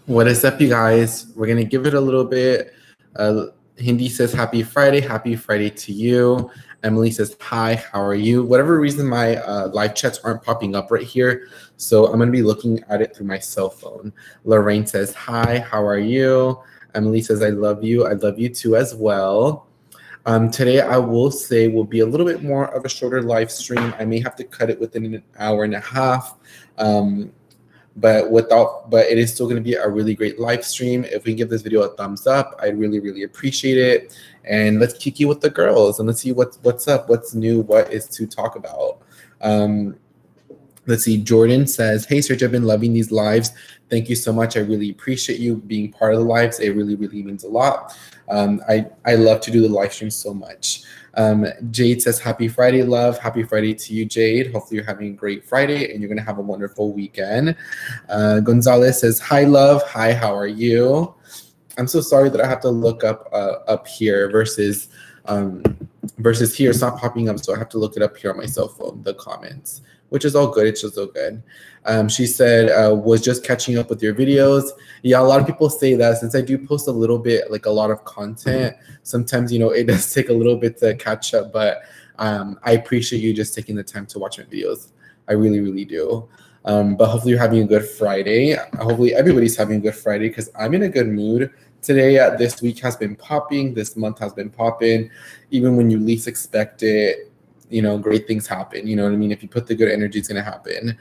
What is up, you guys? We're gonna give it a little bit. Hindi says happy Friday to you. Emily says hi, how are you? Whatever reason my live chats aren't popping up right here, so I'm gonna be looking at it through my cell phone. Lorraine says hi, how are you? Emily says I love you. I love you too as well. Today, I will say, will be a little bit more of a shorter live stream. I may have to cut it within an hour and a half. Um, but it is still going to be a really great live stream. If we can give this video a thumbs up, I'd really appreciate it. And let's kick you with the girls and let's see what's up, what's new, what is to talk about. um Let's see. Jordan says, hey, Serge, I've been loving these lives. Thank you so much. I really appreciate you being part of the lives. It really means a lot. I love to do the live stream so much. Jade says, happy Friday, love. Happy Friday to you, Jade. Hopefully you're having a great Friday and you're going to have a wonderful weekend. Gonzalez says, hi, love. Hi, how are you? I'm so sorry that I have to look up here versus here. It's not popping up, so I have to look it up here on my cell phone, the comments, which is all good. It's just all good. She said, was just catching up with your videos. Yeah, a lot of people say that since I do post a little bit, like a lot of content, sometimes, it does take a little bit to catch up, but I appreciate you just taking the time to watch my videos. I really do. But hopefully you're having a good Friday. Hopefully everybody's having a good Friday because I'm in a good mood today. This week has been popping. This month has been popping. Even when you least expect it, great things happen. You know what I mean? If you put the good energy, it's going to happen.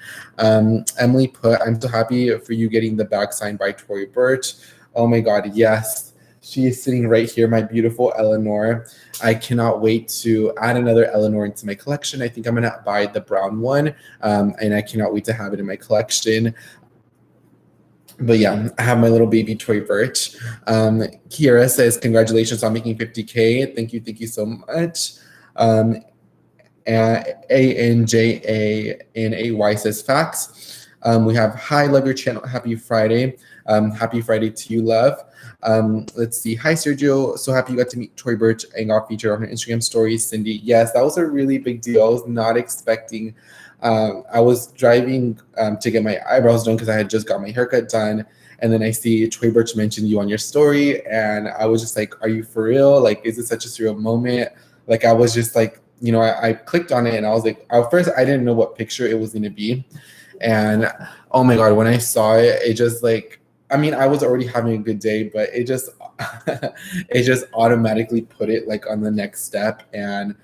Emily put, I'm so happy for you getting the bag signed by Tory Burch. Oh my God, yes. She is sitting right here, my beautiful Eleanor. I cannot wait to add another Eleanor into my collection. I think I'm going to buy the brown one, and I cannot wait to have it in my collection. But yeah, I have my little baby Toy Birch. Kiera says, congratulations on making 50K. Thank you so much. ANJANAY says, facts. We have, hi, love your channel. Happy Friday. Happy Friday to you, love. Let's see. Hi, Sergio. So happy you got to meet Toy Birch and got featured on her Instagram stories. Cindy, yes, that was a really big deal. I was not expecting. I was driving to get my eyebrows done because I had just got my haircut done. And then I see Toy Birch mention you on your story. And I was just like, are you for real? Like, is it such a surreal moment? Like, I was just like, I clicked on it and I was like, at first I didn't know what picture it was going to be. And oh my God, when I saw it, it just like, I was already having a good day, but it just it just automatically put it like on the next step. And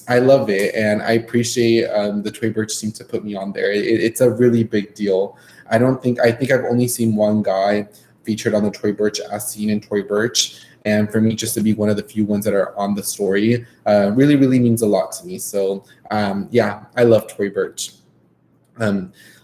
I love it, and I appreciate the Toy Birch team to put me on there. It's a really big deal. I think I've only seen one guy featured on the Toy Birch as seen in Toy Birch, and for me just to be one of the few ones that are on the story really means a lot to me. So yeah, I love Toy Birch.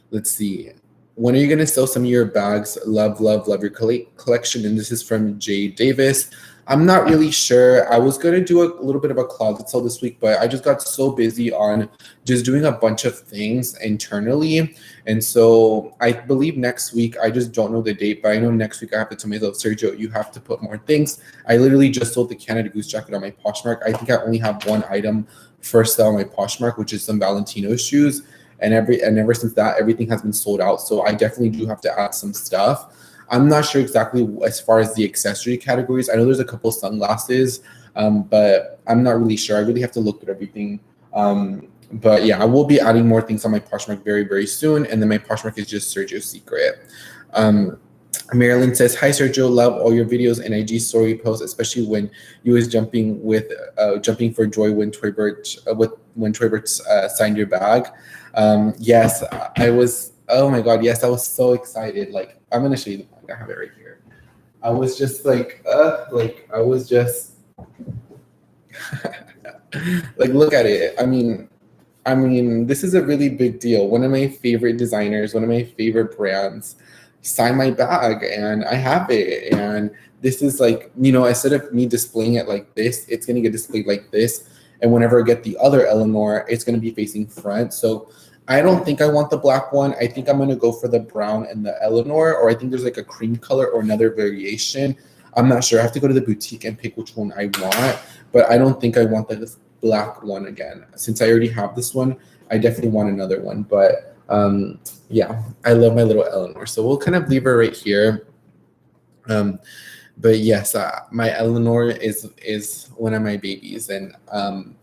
Let's see. When are you going to sell some of your bags? Love your collection. And this is from Jay Davis. I'm not really sure. I was going to do a little bit of a closet sale this week, but I just got so busy on just doing a bunch of things internally. And so I believe next week, I just don't know the date, but I know next week I have to tell myself, Sergio, you have to put more things. I literally just sold the Canada Goose jacket on my Poshmark. I think I only have one item for sale on my Poshmark, which is some Valentino shoes. And ever since that, everything has been sold out. So I definitely do have to add some stuff. I'm not sure exactly as far as the accessory categories. I know there's a couple sunglasses, but I'm not really sure. I really have to look at everything. But yeah, I will be adding more things on my Poshmark very soon. And then my Poshmark is just Sergio's Secret. Marilyn says, hi, Sergio, love all your videos and IG story posts, especially when you was jumping for joy when Toy Birch signed your bag. Yes, I was, oh my God, yes, I was so excited. Like, I'm going to show you the bag. I have it right here. I was just like like, look at it. I mean, this is a really big deal. One of my favorite designers, one of my favorite brands signed my bag, and I have it. And this is like, instead of me displaying it like this, it's going to get displayed like this. And whenever I get the other Eleanor, it's going to be facing front. So I don't think I want the black one. I think I'm going to go for the brown and the Eleanor, or I think there's like a cream color or another variation. I'm not sure. I have to go to the boutique and pick which one I want, but I don't think I want this black one again. Since I already have this one, I definitely want another one. But Yeah, I love my little Eleanor. So we'll kind of leave her right here. But yes, my Eleanor is one of my babies, and I'm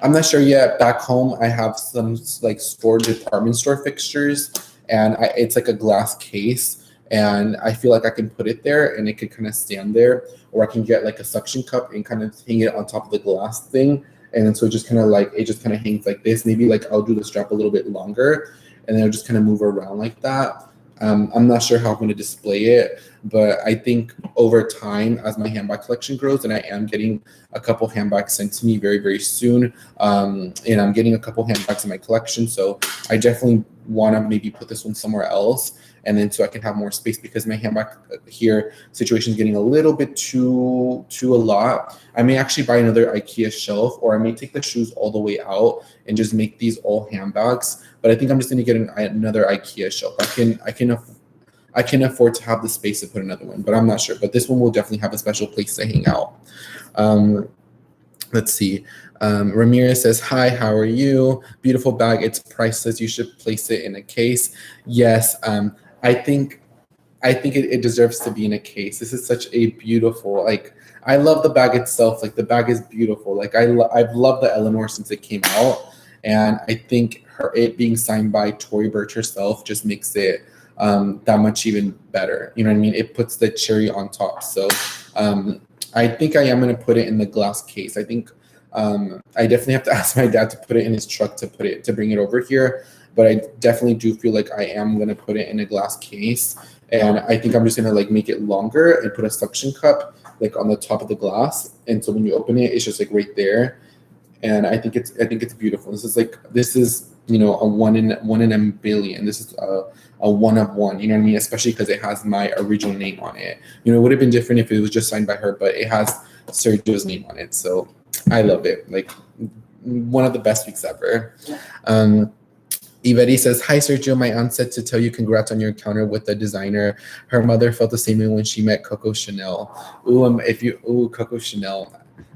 not sure yet. Back home, I have some like department store fixtures, and it's like a glass case, and I feel like I can put it there, and it could kind of stand there, or I can get like a suction cup and kind of hang it on top of the glass thing, and then so it just kind of like it just kind of hangs like this. Maybe like I'll do the strap a little bit longer, and then I'll just kind of move around like that. I'm not sure how I'm going to display it, but I think over time, as my handbag collection grows, and I am getting a couple handbags sent to me very, very soon, and I'm getting a couple handbags in my collection, so I definitely want to maybe put this one somewhere else, and then so I can have more space, because my handbag here situation is getting a little bit too a lot. I may actually buy another IKEA shelf, or I may take the shoes all the way out and just make these all handbags. But I think I'm just going to get another IKEA shelf. I can afford to have the space to put another one, but I'm not sure. But this one will definitely have a special place to hang out. Let's see. Ramirez says, hi, how are you? Beautiful bag. It's priceless. You should place it in a case. Yes. I think it deserves to be in a case. This is such a beautiful, like, I love the bag itself. Like, the bag is beautiful. Like, I've loved the Eleanor since it came out. And I think it being signed by Tory Burch herself just makes it that much even better. You know what I mean? It puts the cherry on top. So I think I am going to put it in the glass case. I think I definitely have to ask my dad to put it in his truck to bring it over here. But I definitely do feel like I am going to put it in a glass case. And I think I'm just going to like make it longer and put a suction cup like on the top of the glass. And so when you open it, it's just like right there. And I think it's beautiful. This is you know, a one in a billion. This is a one of one. You know what I mean? Especially because it has my original name on it. You know, it would have been different if it was just signed by her, but it has Sergio's name on it. So I love it. Like, one of the best weeks ever. Ivety says, hi, Sergio. My aunt said to tell you congrats on your encounter with the designer. Her mother felt the same way when she met Coco Chanel. Coco Chanel.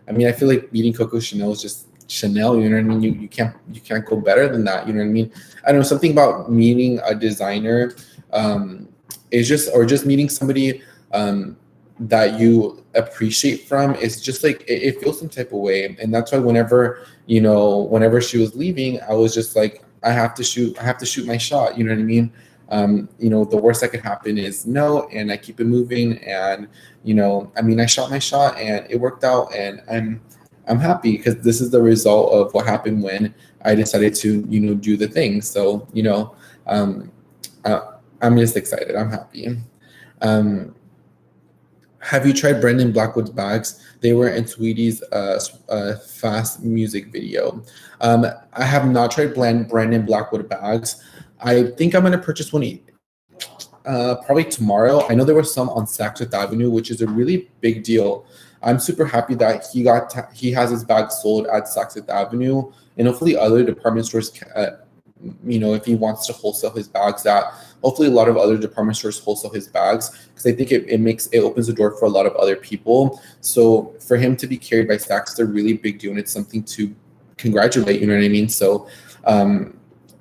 I mean, I feel like meeting Coco Chanel is just Chanel, you know what I mean? You can't go better than that, you know what I mean? I don't know, something about meeting a designer is just meeting somebody that you appreciate from, is just like it feels some type of way. And that's why whenever she was leaving, I was just like, I have to shoot my shot, you know what I mean? You know, the worst that could happen is no, and I keep it moving. And you know, I mean, I shot my shot and it worked out, and I'm happy because this is the result of what happened when I decided to, you know, do the thing. So, you know, I'm just excited. I'm happy. Have you tried Brendan Blackwood's bags? They were in Tweety's fast music video. I have not tried Brendan Blackwood bags. I think I'm going to purchase one probably tomorrow. I know there were some on Saks Fifth Avenue, which is a really big deal. I'm super happy that he has his bag sold at Saks Fifth Avenue, and hopefully other department stores, you know, if he wants to wholesale his bags, that hopefully a lot of other department stores wholesale his bags, because I think it opens the door for a lot of other people. So for him to be carried by Saks is a really big deal, and it's something to congratulate, you know what I mean? So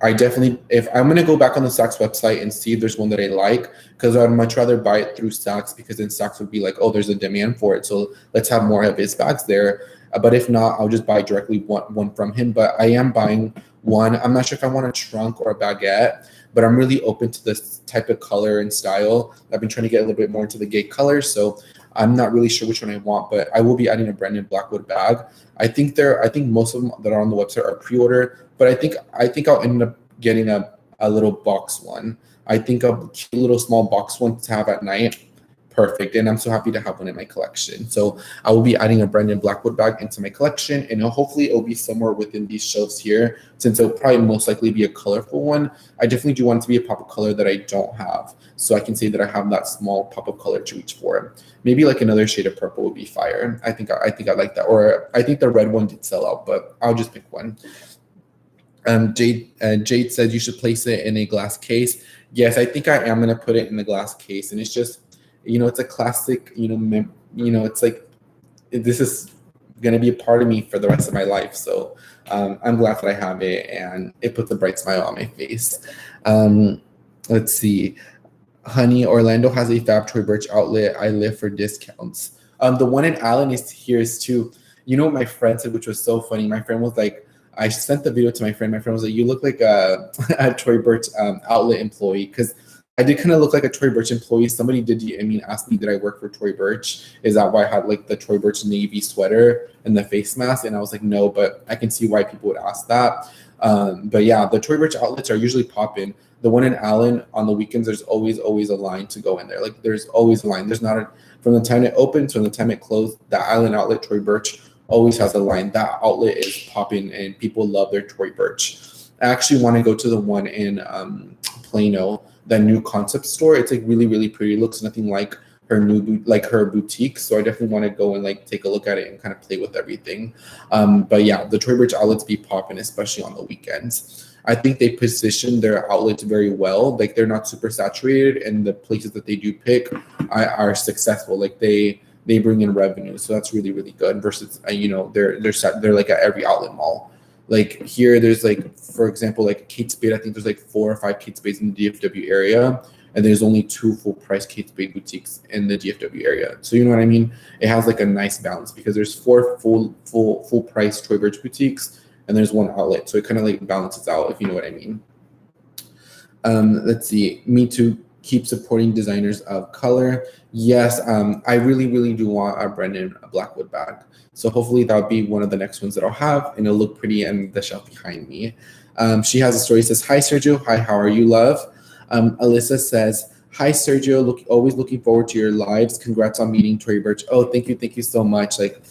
I definitely, if I'm going to go back on the Saks website and see if there's one that I like, because I'd much rather buy it through Saks, because then Saks would be like, oh, there's a demand for it, so let's have more of his bags there. But if not, I'll just buy directly one from him. But I am buying one. I'm not sure if I want a trunk or a baguette, but I'm really open to this type of color and style. I've been trying to get a little bit more into the gay colors, so I'm not really sure which one I want, but I will be adding a Brendan Blackwood bag. I think most of them that are on the website are pre-order, but I think I'll end up getting a little box one. I think a cute little small box one to have at night. Perfect. And I'm so happy to have one in my collection. So I will be adding a Brendan Blackwood bag into my collection, and hopefully it'll be somewhere within these shelves here, since it'll probably most likely be a colorful one. I definitely do want it to be a pop of color that I don't have, so I can say that I have that small pop of color to reach for. Maybe like another shade of purple would be fire. I think I like that. Or I think the red one did sell out, but I'll just pick one. Jade said you should place it in a glass case. Yes, I think I am going to put it in the glass case, and it's just, you know, it's a classic, it's like, this is going to be a part of me for the rest of my life. So I'm glad that I have it, and it puts a bright smile on my face. Let's see. Honey, Orlando has a Fab Troy Birch outlet. I live for discounts. The one in Allen is here is too. You know what my friend said, which was so funny. My friend was like, I sent the video to my friend. My friend was like, "You look like a Troy Birch outlet employee," because I did kind of look like a Troy Birch employee. Somebody did, ask me, did I work for Troy Birch? Is that why I had like the Troy Birch navy sweater and the face mask? And I was like, no, but I can see why people would ask that. But yeah, the Troy Birch outlets are usually popping. The one in Allen on the weekends, there's always a line to go in there. Like there's always a line. There's not from the time it opens to the time it closed. The Allen outlet, Troy Birch, always has a line. That outlet is popping, and people love their Troy Birch. I actually want to go to the one in Plano, that new concept store. It's like really, really pretty. It looks nothing like her her boutique. So I definitely want to go and like take a look at it and kind of play with everything. But yeah, the Troy Birch outlets be popping, especially on the weekends. I think they position their outlets very well. Like they're not super saturated, and the places that they do pick are successful. Like they bring in revenue, so that's really, really good. Versus they're like at every outlet mall. Like here, there's like, for example, like Kate Spade. I think there's like 4 or 5 Kate Spades in the DFW area, and there's only 2 full price Kate Spade boutiques in the DFW area. So you know what I mean? It has like a nice balance because there's 4 full price Troy Birch boutiques, and there's 1 outlet. So it kind of like balances out, if you know what I mean. Let's see. Me Too, keep supporting designers of color. Yes, I really, really do want a Brendan Blackwood bag. So hopefully that'll be one of the next ones that I'll have, and it'll look pretty in the shelf behind me. She has a story, says, "Hi, Sergio. Hi, how are you, love?" Alyssa says, "Hi, Sergio. Always looking forward to your lives. Congrats on meeting Troy Birch." Oh, thank you so much. Like,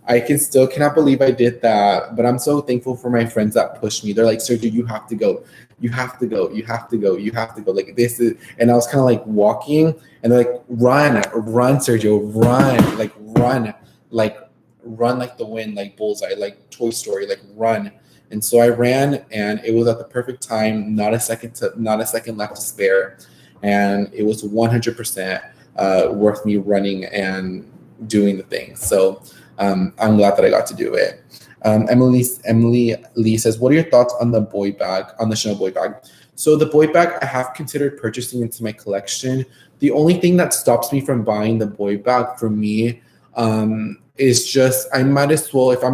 I cannot believe I did that, but I'm so thankful for my friends that pushed me. They're like, "Sergio, you have to go. You have to go. You have to go. You have to go." Like this is, and I was kind of like walking, and they're like, run, Sergio, run, run like the wind, like bullseye, like Toy Story, like run. And so I ran, and it was at the perfect time, not a second left to spare, and it was 100% worth me running and doing the thing. So I'm glad that I got to do it. Emily Lee says, "What are your thoughts on the Chanel boy bag?" So the boy bag, I have considered purchasing into my collection. The only thing that stops me from buying the boy bag for me is just, I might as well, if I'm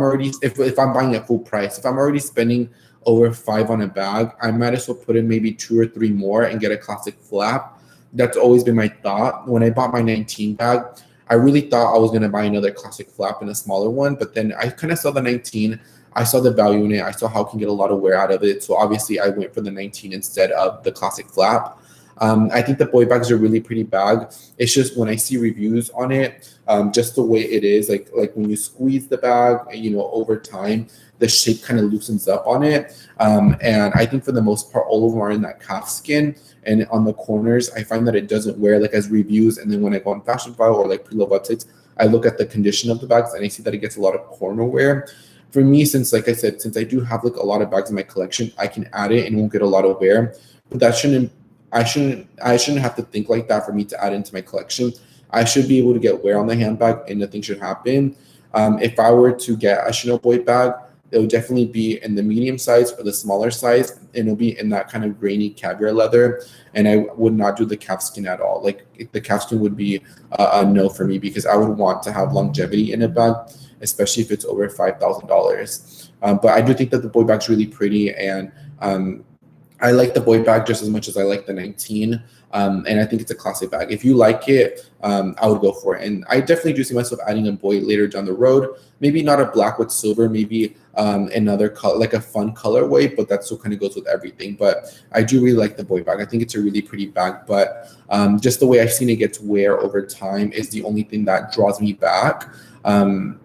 buying at full price, if I'm already spending over $5 on a bag, I might as well put in maybe 2 or 3 more and get a classic flap. That's always been my thought. When I bought my 19 bag, I really thought I was going to buy another classic flap and a smaller one, but then I kind of saw the 19. I saw the value in it. I saw how I can get a lot of wear out of it. So obviously I went for the 19 instead of the classic flap. I think the boy bags are really pretty bag. It's just when I see reviews on it, just the way it is, like when you squeeze the bag, over time, the shape kind of loosens up on it. And I think for the most part, all of them are in that calf skin. And on the corners, I find that it doesn't wear like as reviews. And then when I go on Fashion File or like pre-love websites, I look at the condition of the bags and I see that it gets a lot of corner wear. For me, since I do have like a lot of bags in my collection, I can add it and won't get a lot of wear. But I shouldn't have to think like that for me to add into my collection. I should be able to get wear on the handbag and nothing should happen. If I were to get a Chanel boy bag, it would definitely be in the medium size or the smaller size, and it'll be in that kind of grainy caviar leather. And I would not do the calf skin at all. Like the calf skin would be a no for me, because I would want to have longevity in a bag, especially if it's over $5,000. But I do think that the boy bag's really pretty, and I like the boy bag just as much as I like the 19. And I think it's a classic bag. If you like it, I would go for it. And I definitely do see myself adding a boy later down the road. Maybe not a black with silver, maybe another color, like a fun colorway, but that still kind of goes with everything. But I do really like the boy bag. I think it's a really pretty bag, but just the way I've seen it get to wear over time is the only thing that draws me back,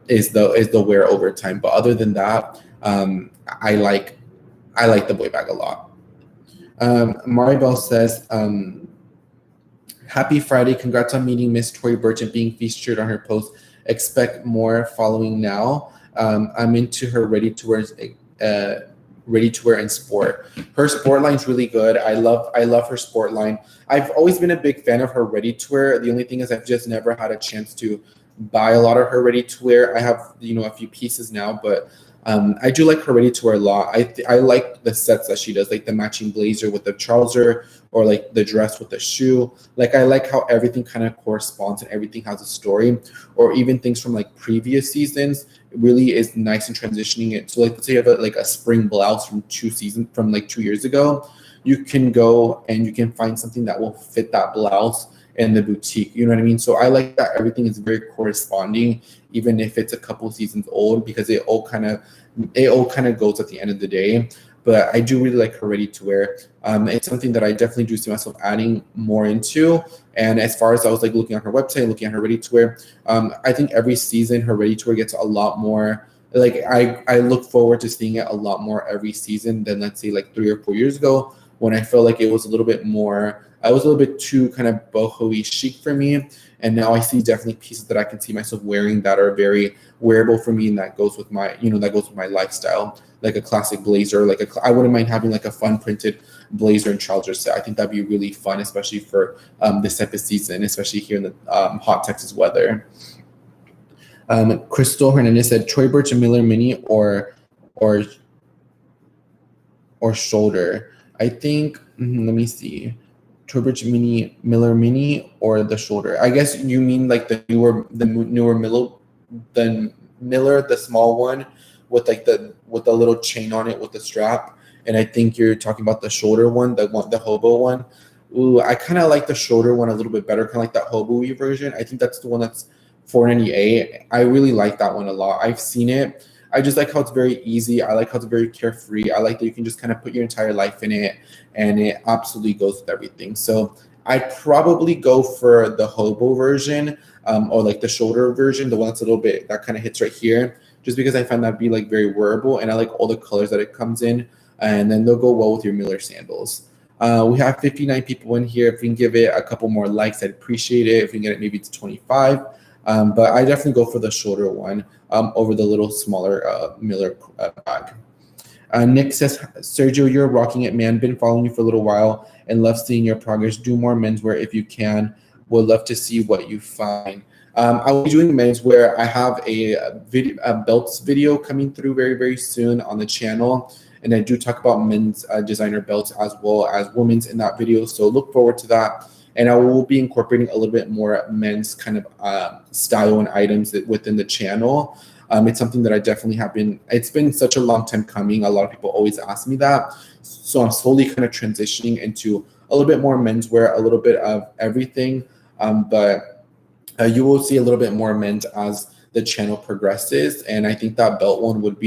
is the wear over time. But other than that, I like the boy bag a lot. Maribel says, "Happy Friday. Congrats on meeting Miss Troy Birch and being featured on her post. Expect more following now. I'm into her ready to wear and sport. Her sport line's really good. I love her sport line. I've always been a big fan of her ready to wear. The only thing is I've just never had a chance to buy a lot of her ready to wear. I have, a few pieces now, but I do like her ready to wear a lot. I like the sets that she does, like the matching blazer with the trouser, or like the dress with the shoe. Like I like how everything kind of corresponds and everything has a story, or even things from like previous seasons. It really is nice in transitioning it. So like, let's say you have like a spring blouse from like 2 years ago. You can go and you can find something that will fit that blouse in the boutique. You know what I mean? So I like that everything is very corresponding, even if it's a couple seasons old, because it all kind of goes at the end of the day. But I do really like her ready to wear. It's something that I definitely do see myself adding more into. And as far as I was like looking on her website, looking at her ready to wear, I think every season her ready to wear gets a lot more. Like I look forward to seeing it a lot more every season than, let's say, like 3 or 4 years ago, when I felt like it was a little bit more. I was a little bit too kind of boho-y chic for me. And now I see definitely pieces that I can see myself wearing that are very wearable for me, and that goes with my lifestyle. Like a classic blazer, I wouldn't mind having like a fun printed blazer and trouser set. I think that'd be really fun, especially for this type of season, especially here in the hot Texas weather. Crystal Hernandez said Troy Birch and Miller Mini or shoulder. I think, let me see. Troy Birch Mini, Miller Mini, or the shoulder. I guess you mean like the newer Miller, the small one with like the little chain on it with the strap. And I think you're talking about the shoulder one, the hobo one. Ooh, I kind of like the shoulder one a little bit better, kind of like that hobo-y version. I think that's the one that's $498. I really like that one a lot. I've seen it. I just like how it's very easy. I like how it's very carefree. I like that you can just kind of put your entire life in it, and it absolutely goes with everything. So I'd probably go for the hobo version, or like the shoulder version, the one that's a little bit that kind of hits right here, just because I find that be like very wearable, and I like all the colors that it comes in, and then they'll go well with your Miller sandals. We have 59 people in here. If we can give it a couple more likes, I'd appreciate it. If we can get it maybe to 25. But I definitely go for the shorter one over the little smaller Miller bag. Nick says, Sergio, you're rocking it, man. Been following you for a little while and love seeing your progress. Do more menswear if you can. Would love to see what you find. I'll be doing menswear. I have a belts video coming through very, very soon on the channel. And I do talk about men's designer belts as well as women's in that video. So look forward to that. And I will be incorporating a little bit more men's kind of style and items within the channel. It's something that I definitely have been, it's been such a long time coming. A lot of people always ask me that. So I'm slowly kind of transitioning into a little bit more menswear, a little bit of everything. But you will see a little bit more men's as the channel progresses. And I think that belt one would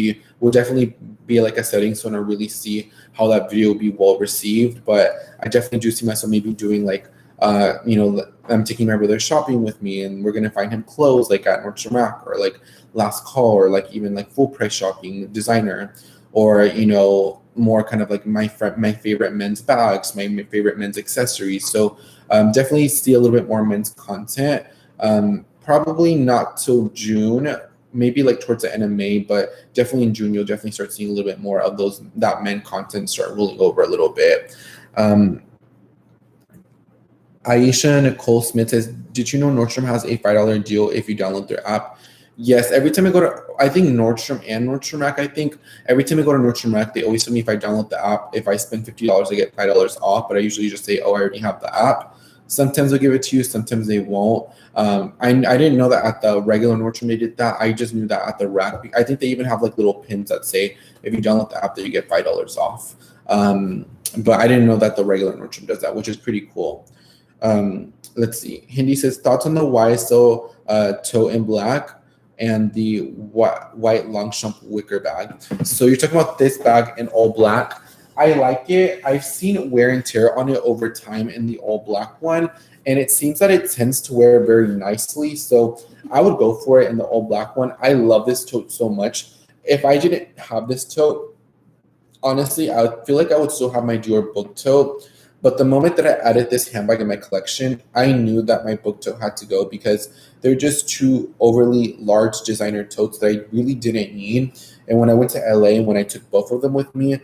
definitely be like a setting so I really see how that video will be well received. But I definitely do see myself maybe doing like, I'm taking my brother shopping with me, and we're gonna find him clothes like at Nordstrom Rack or like Last Call, or like even like full price shopping designer, or more kind of like my favorite men's bags, my favorite men's accessories. So definitely see a little bit more men's content. Probably not till June, maybe like towards the end of May, but definitely in June you'll definitely start seeing a little bit more of that men content start rolling over a little bit. Aisha Nicole Smith says, did you know Nordstrom has a $5 deal if you download their app? Yes, every time I go to, I think Nordstrom and Nordstrom Rack, I think every time I go to Nordstrom Rack, they always tell me if I download the app, if I spend $50, I get $5 off, but I usually just say, oh, I already have the app. Sometimes they'll give it to you, sometimes they won't. I didn't know that at the regular Nordstrom they did that. I just knew that at the Rack. I think they even have like little pins that say, if you download the app, that you get $5 off. But I didn't know that the regular Nordstrom does that, which is pretty cool. Let's see. Hindi says, thoughts on the YSL tote in black and the white Longchamp wicker bag. So you're talking about this bag in all black. I like it. I've seen wear and tear on it over time in the all black one, and it seems that it tends to wear very nicely. So I would go for it in the all black one. I love this tote so much. If I didn't have this tote, honestly, I would feel like I would still have my Dior book tote. But the moment that I added this handbag in my collection, I knew that my book tote had to go because they're just two overly large designer totes that I really didn't need. And when I went to LA, when I took both of them with me,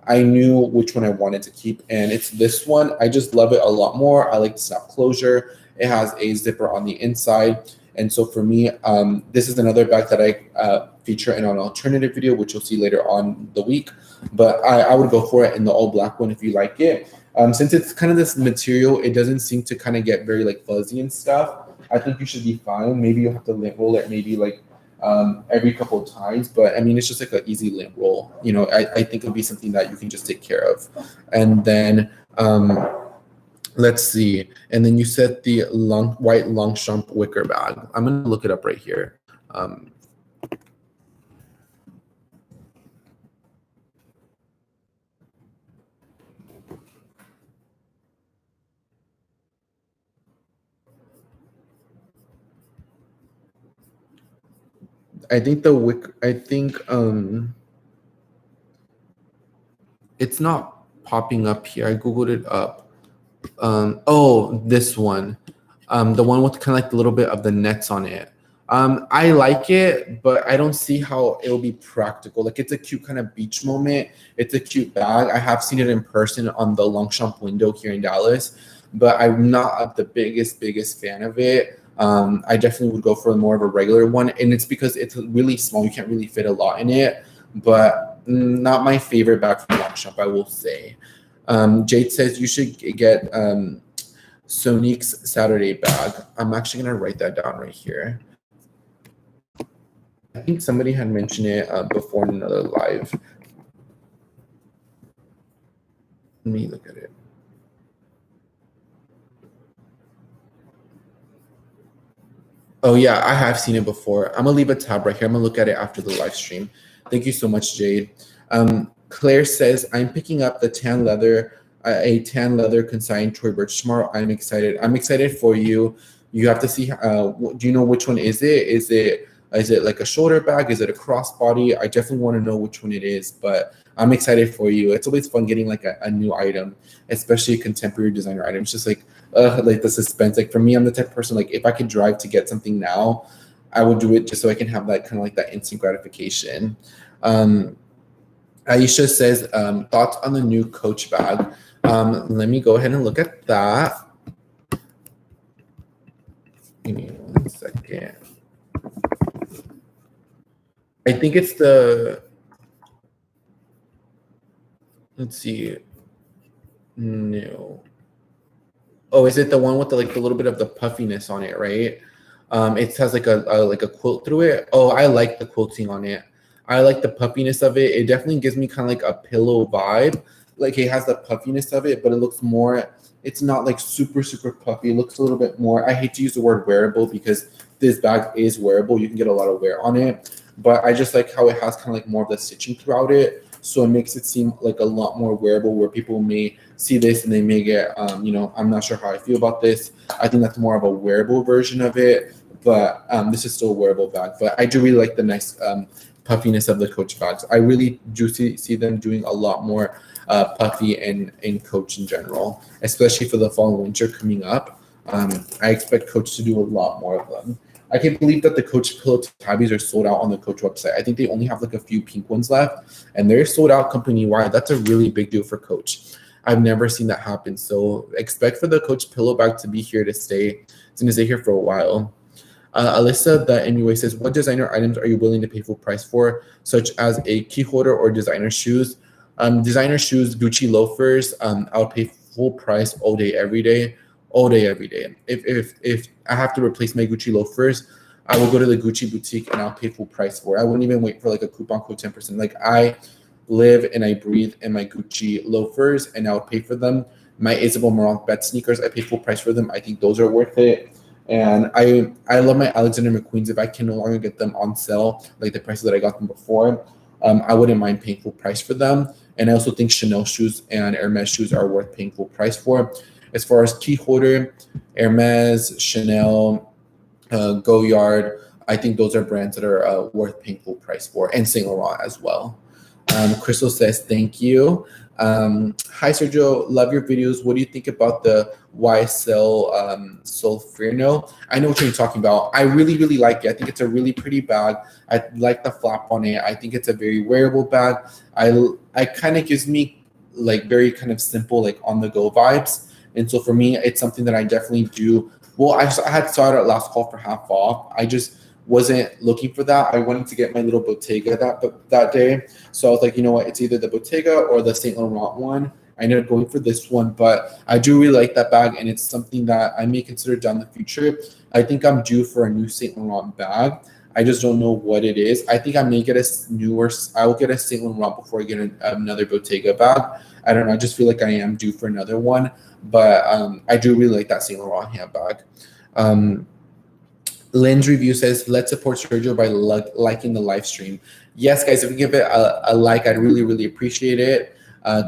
I knew which one I wanted to keep. And it's this one. I just love it a lot more. I like the snap closure. It has a zipper on the inside. And so for me, this is another bag that I feature in an alternative video, which you'll see later on the week. But I would go for it in the all black one if you like it. Since it's kind of this material, it doesn't seem to kind of get very like fuzzy and stuff. I think you should be fine. Maybe you'll have to lint roll it maybe like every couple of times, but I mean, it's just like an easy lint roll. You know, I think it'll be something that you can just take care of. And then let's see. And then you said the white Longchamp wicker bag. I'm gonna look it up right here. I think the wicker. I think it's not popping up here. I googled it up. Oh, this one. The one with kind of like a little bit of the nets on it. I like it, but I don't see how it will be practical. Like it's a cute kind of beach moment. It's a cute bag. I have seen it in person on the Longchamp window here in Dallas, but I'm not the biggest fan of it. I definitely would go for more of a regular one, and it's because it's really small. You can't really fit a lot in it, but not my favorite bag from Longchamp, I will say. Jade says you should get Sonique's Saturday bag. I'm actually gonna write that down right here. I think somebody had mentioned it before in another live. Let me look at it. Oh yeah, I have seen it before. I'm gonna leave a tab right here. I'm gonna look at it after the live stream. Thank you so much, Jade. Claire says, I'm picking up the tan leather, a tan leather consigned Tory Burch tomorrow. I'm excited. I'm excited for you. You have to see, do you know which one is it? Is it like a shoulder bag? Is it a crossbody? I definitely want to know which one it is, but I'm excited for you. It's always fun getting like a new item, especially a contemporary designer item. It's just like the suspense. Like for me, I'm the type of person, like if I could drive to get something now, I would do it just so I can have that kind of like that instant gratification. Aisha says, thoughts on the new Coach bag. Let me go ahead and look at that. Give me 1 second. I think it's the, let's see. No. Oh, is it the one with the like the little bit of the puffiness on it, right? It has like a quilt through it. Oh, I like the quilting on it. I like the puffiness of it. It definitely gives me kind of like a pillow vibe. Like it has the puffiness of it, but it looks more, it's not like super puffy. It looks a little bit more, I hate to use the word wearable because this bag is wearable. You can get a lot of wear on it, but I just like how it has kind of like more of the stitching throughout it. So it makes it seem like a lot more wearable, where people may see this and they may get, you know, I'm not sure how I feel about this. I think that's more of a wearable version of it, but this is still a wearable bag. But I do really like the nice puffiness of the Coach bags. I really do see them doing a lot more puffy in Coach in general, especially for the fall and winter coming up. I expect Coach to do a lot more of them. I can't believe that the Coach pillow tabbies are sold out on the Coach website. I think they only have like a few pink ones left, and they're sold out company-wide. That's a really big deal for Coach. I've never seen that happen. So expect for the Coach pillow bag to be here to stay. It's going to stay here for a while. Alyssa, the MUA says, what designer items are you willing to pay full price for, such as a key holder or designer shoes? Designer shoes, Gucci loafers, I would pay full price all day, every day. All day, every day. If I have to replace my Gucci loafers, I will go to the Gucci boutique and I'll pay full price for it. I wouldn't even wait for like a coupon code 10%. Like I live and I breathe in my Gucci loafers, and I would pay for them. My Isabel Marant bed sneakers, I pay full price for them. I think those are worth it. And I love my Alexander McQueen's. If I can no longer get them on sale, like the prices that I got them before, I wouldn't mind paying full price for them. And I also think Chanel shoes and Hermes shoes are worth paying full price for. As far as key holder, Hermes, Chanel, Goyard, I think those are brands that are worth paying full price for, and Saint Laurent as well. Crystal says, thank you. Hi, Sergio. Love your videos. What do you think about the YSL Solferino? I know what you're talking about. I really like it. I think it's a really pretty bag. I like the flap on it. I think it's a very wearable bag. I kind of gives me like very kind of simple, like on the go vibes. And so for me, it's something that I definitely do Well, I had saw it at last call for half off. I just wasn't looking for that. I wanted to get my little Bottega that day. So I was like, you know what? It's either the Bottega or the Saint Laurent one. I ended up going for this one, but I do really like that bag, and it's something that I may consider down the future. I think I'm due for a new Saint Laurent bag. I just don't know what it is. I think I may get a newer. I will get a Saint Laurent before I get another Bottega bag. I don't know. I just feel like I am due for another one, but I do really like that Saint Laurent handbag. Um, Lynn's review says, let's support Sergio by liking the live stream. Yes, guys, if you give it a like, I'd really, really appreciate it.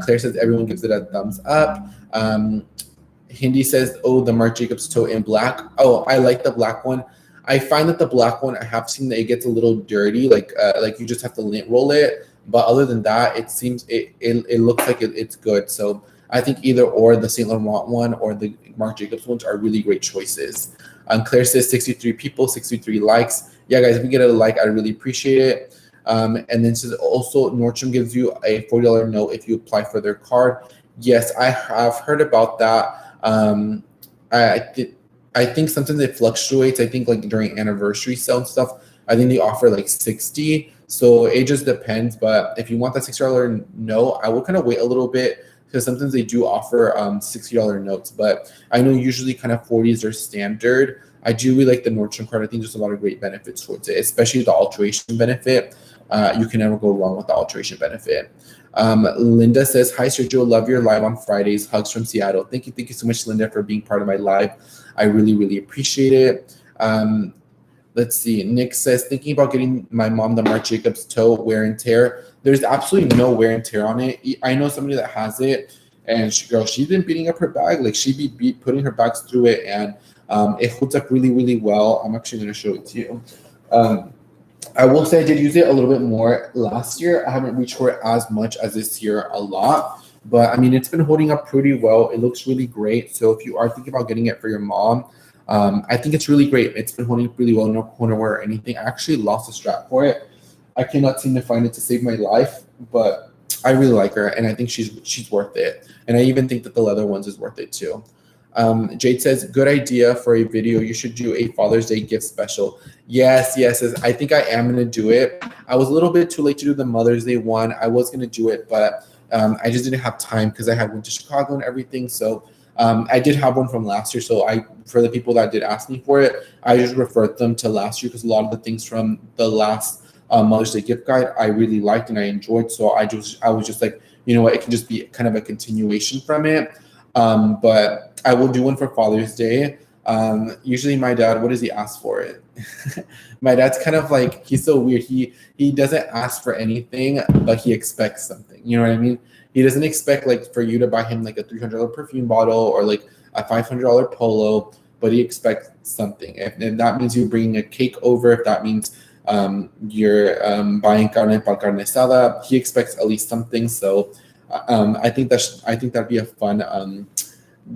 Claire says everyone gives it a thumbs up. Hindi says, oh, the Marc Jacobs toe in black. Oh, I like the black one. I find that the black one, I have seen that it gets a little dirty, like you just have to lint roll it. But other than that, it seems it looks like it's good. So I think either or the Saint Laurent one or the Marc Jacobs ones are really great choices. Claire says 63 people, 63 likes. Yeah, guys, if we get a like, I really appreciate it. And then says also Nordstrom gives you a $40 note if you apply for their card. Yes, I have heard about that. I think sometimes it fluctuates. I think like during anniversary sale and stuff, I think they offer like 60. So it just depends. But if you want that $60 note, I will kind of wait a little bit because sometimes they do offer $60 notes. But I know usually kind of 40s are standard. I do really like the Nordstrom card. I think there's a lot of great benefits towards it, especially the alteration benefit. You can never go wrong with the alteration benefit. Linda says, hi, Sergio. Love your live on Fridays. Hugs from Seattle. Thank you so much, Linda, for being part of my live. I really, really appreciate it. Let's see. Nick says, thinking about getting my mom the Marc Jacobs toe wear and tear. There's absolutely no wear and tear on it. I know somebody that has it, and she's been beating up her bag. Like she'd be putting her bags through it, and it holds up really, really well. I'm actually going to show it to you. I will say I did use it a little bit more last year. I haven't reached for it as much as this year a lot, but I mean, it's been holding up pretty well. It looks really great. So if you are thinking about getting it for your mom, I think it's really great. It's been holding up really well, no corner wear or anything. I actually lost a strap for it. I cannot seem to find it to save my life, but I really like her, and I think she's worth it. And I even think that the leather ones is worth it too. Jade says, good idea for a video. You should do a Father's Day gift special. Yes. I think I am going to do it. I was a little bit too late to do the Mother's Day one. I was going to do it, but I just didn't have time because I had went to Chicago and everything. So I did have one from last year. So for the people that did ask me for it, I just referred them to last year because a lot of the things from the last Mother's Day gift guide I really liked and I enjoyed. So I was just like, you know what, it can just be kind of a continuation from it. But I will do one for Father's Day. Usually my dad, what does he ask for it? My dad's kind of like, he's so weird. He doesn't ask for anything, but he expects something. You know what I mean? He doesn't expect like for you to buy him like a $300 perfume bottle or like a $500 polo, but he expects something. And that means you're bringing a cake over, if that means you're buying carne para carne asada, he expects at least something. So I think that'd be a fun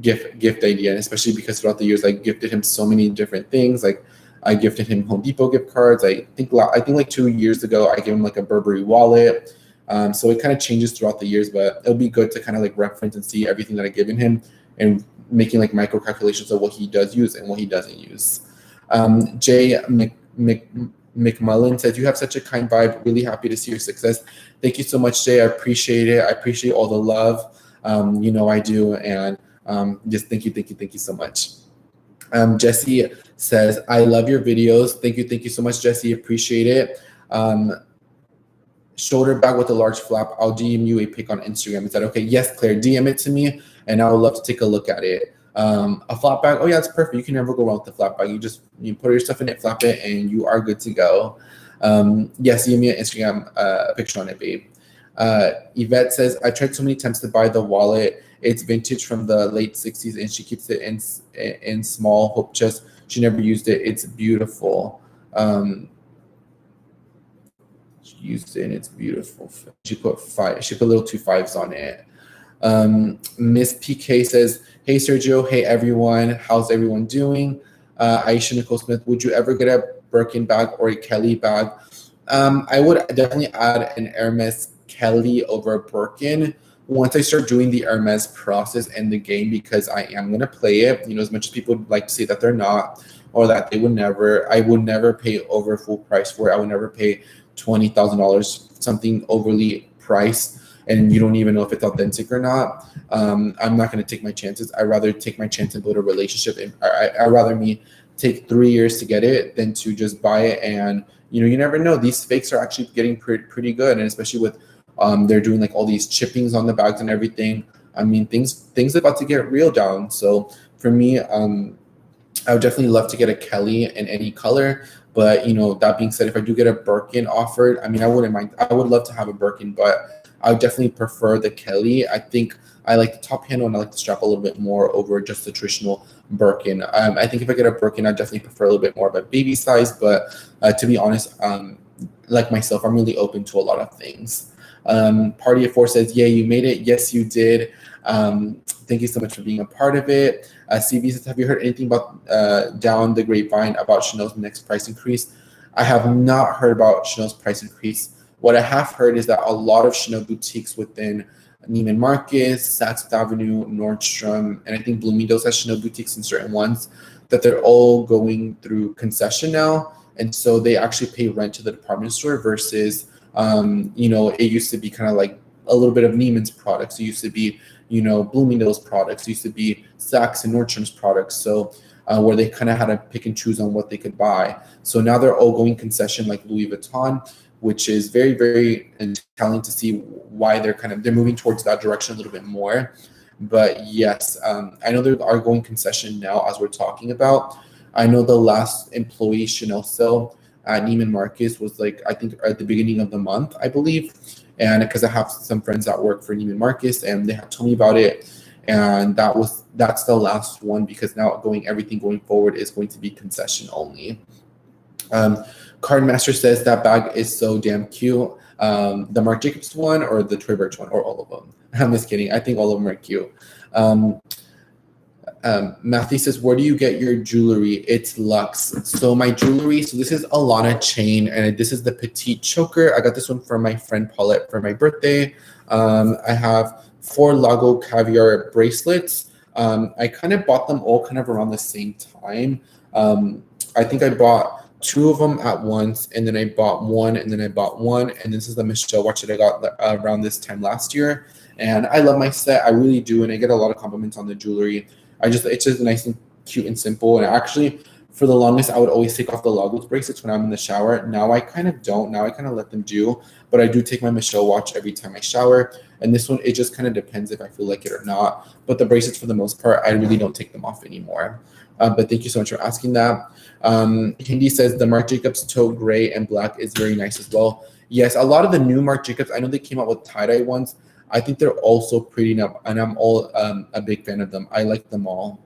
gift idea, and especially because throughout the years I gifted him so many different things. Like I gifted him Home Depot gift cards. I think like 2 years ago I gave him like a Burberry wallet. So it kind of changes throughout the years, but it'll be good to kind of like reference and see everything that I've given him and making like micro calculations of what he does use and what he doesn't use. Jay McMullen says, you have such a kind vibe. Really happy to see your success. Thank you so much, Jay. I appreciate it. I appreciate all the love. You know I do. And just thank you so much. Jesse says, I love your videos. Thank you so much, Jesse. Appreciate it. Shoulder bag with a large flap. I'll DM you a pic on Instagram. Is that okay? Yes, Claire, DM it to me, and I would love to take a look at it. A flap bag. Oh yeah, it's perfect. You can never go wrong with the flap bag. You put your stuff in it, flap it, and you are good to go. Yes, DM me an Instagram picture on it, babe. Yvette says, I tried so many times to buy the wallet. It's vintage from the late 60s, and she keeps it in small hope chest. She never used it. It's beautiful. She used it, and it's beautiful. She put little 2 5s on it. Miss PK says, hey Sergio, hey everyone, how's everyone doing? Aisha Nicole Smith, would you ever get a Birkin bag or a Kelly bag? I would definitely add an Hermes Kelly over a Birkin, once I start doing the Hermes process and the game, because I am gonna play it, as much as people would like to say that they're not, or that they would never, I would never pay over full price for it. I would never pay $20,000 something overly priced, and you don't even know if it's authentic or not. I'm not gonna take my chances. I'd rather take my chance and build a relationship. And I'd rather me take 3 years to get it than to just buy it. And you never know. These fakes are actually getting pretty good, and especially with they're doing like all these chippings on the bags and everything. I mean, things about to get real down. So for me, I would definitely love to get a Kelly in any color. But that being said, if I do get a Birkin offered, I mean, I wouldn't mind. I would love to have a Birkin, but I would definitely prefer the Kelly. I think I like the top handle and I like the strap a little bit more over just the traditional Birkin. I think if I get a Birkin, I definitely prefer a little bit more of a baby size. But to be honest, like myself, I'm really open to a lot of things. Party of Four says, "Yeah, you made it. Yes, you did. Thank you so much for being a part of it." CV says, "Have you heard anything about down the grapevine about Chanel's next price increase?" I have not heard about Chanel's price increase. What I have heard is that a lot of Chanel boutiques within Neiman Marcus, Saks Avenue, Nordstrom, and I think Bloomingdale's has Chanel boutiques in certain ones, that they're all going through concession now. And so they actually pay rent to the department store versus, it used to be kind of like a little bit of Neiman's products. It used to be, Bloomingdale's products. It used to be Saks and Nordstrom's products. So where they kind of had to pick and choose on what they could buy. So now they're all going concession like Louis Vuitton, which is very, very telling to see why they're moving towards that direction a little bit more. But yes, I know they are going concession now as we're talking about. I know the last employee Chanel sale at Neiman Marcus was I think at the beginning of the month, I believe. And because I have some friends that work for Neiman Marcus and they have told me about it. And that's the last one, because now everything going forward is going to be concession only. Cardmaster says that bag is so damn cute. The Marc Jacobs one or the Tory Burch one, or all of them? I'm just kidding. I think all of them are cute. Matthew says, "Where do you get your jewelry?" It's Luxe. So my jewelry, this is Alana chain, and this is the petite choker. I got this one from my friend Paulette for my birthday. I have 4 Lago Caviar bracelets. I kind of bought them all kind of around the same time. I think I bought 2 of them at once, and then I bought one, and then I bought one, and this is the Michelle watch that I got around this time last year. And I love my set, I really do, and I get a lot of compliments on the jewelry. It's just nice and cute and simple. And actually, for the longest, I would always take off the Lagos bracelets when I'm in the shower. Now I kind of don't. Now I kind of let them do, but I do take my Michelle watch every time I shower. And this one, it just kind of depends if I feel like it or not. But the bracelets, for the most part, I really don't take them off anymore. But thank you so much for asking that. Hindi says the Marc Jacobs taupe gray and black is very nice as well. Yes, a lot of the new Marc Jacobs, I know they came out with tie-dye ones. I think they're also pretty up, and I'm all a big fan of them. I like them all.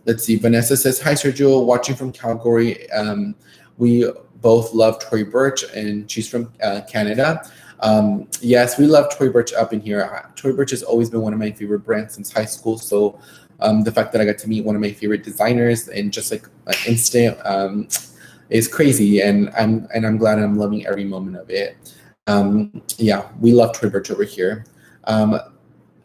Let's see. Vanessa says, "Hi, Sergio, watching from Calgary. We both love Tory Burch, and she's from Canada." Yes, we love Tory Burch up in here. Tory Burch has always been one of my favorite brands since high school. So the fact that I got to meet one of my favorite designers and just like an instant is crazy, and I'm glad I'm loving every moment of it. Yeah, we love Tory Burch over here.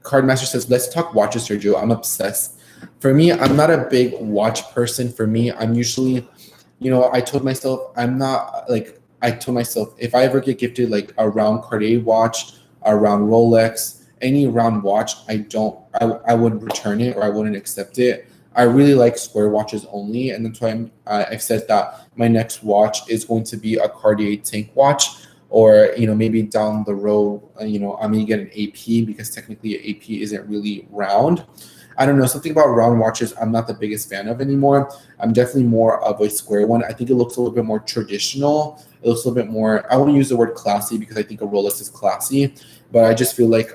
Cardmaster says, "Let's talk watches, Sergio. I'm obsessed." For me, I'm not a big watch person. For me, I'm usually, I told myself if I ever get gifted like a round Cartier watch, a round Rolex, any round watch, I would return it or I wouldn't accept it. I really like square watches only, and that's why I've said that my next watch is going to be a Cartier tank watch. Or, maybe down the road, I'm going to get an AP, because technically an AP isn't really round. I don't know, something about round watches I'm not the biggest fan of anymore. I'm definitely more of a square one. I think it looks a little bit more traditional. It looks a little bit more, I won't use the word classy, because I think a Rolex is classy. But I just feel like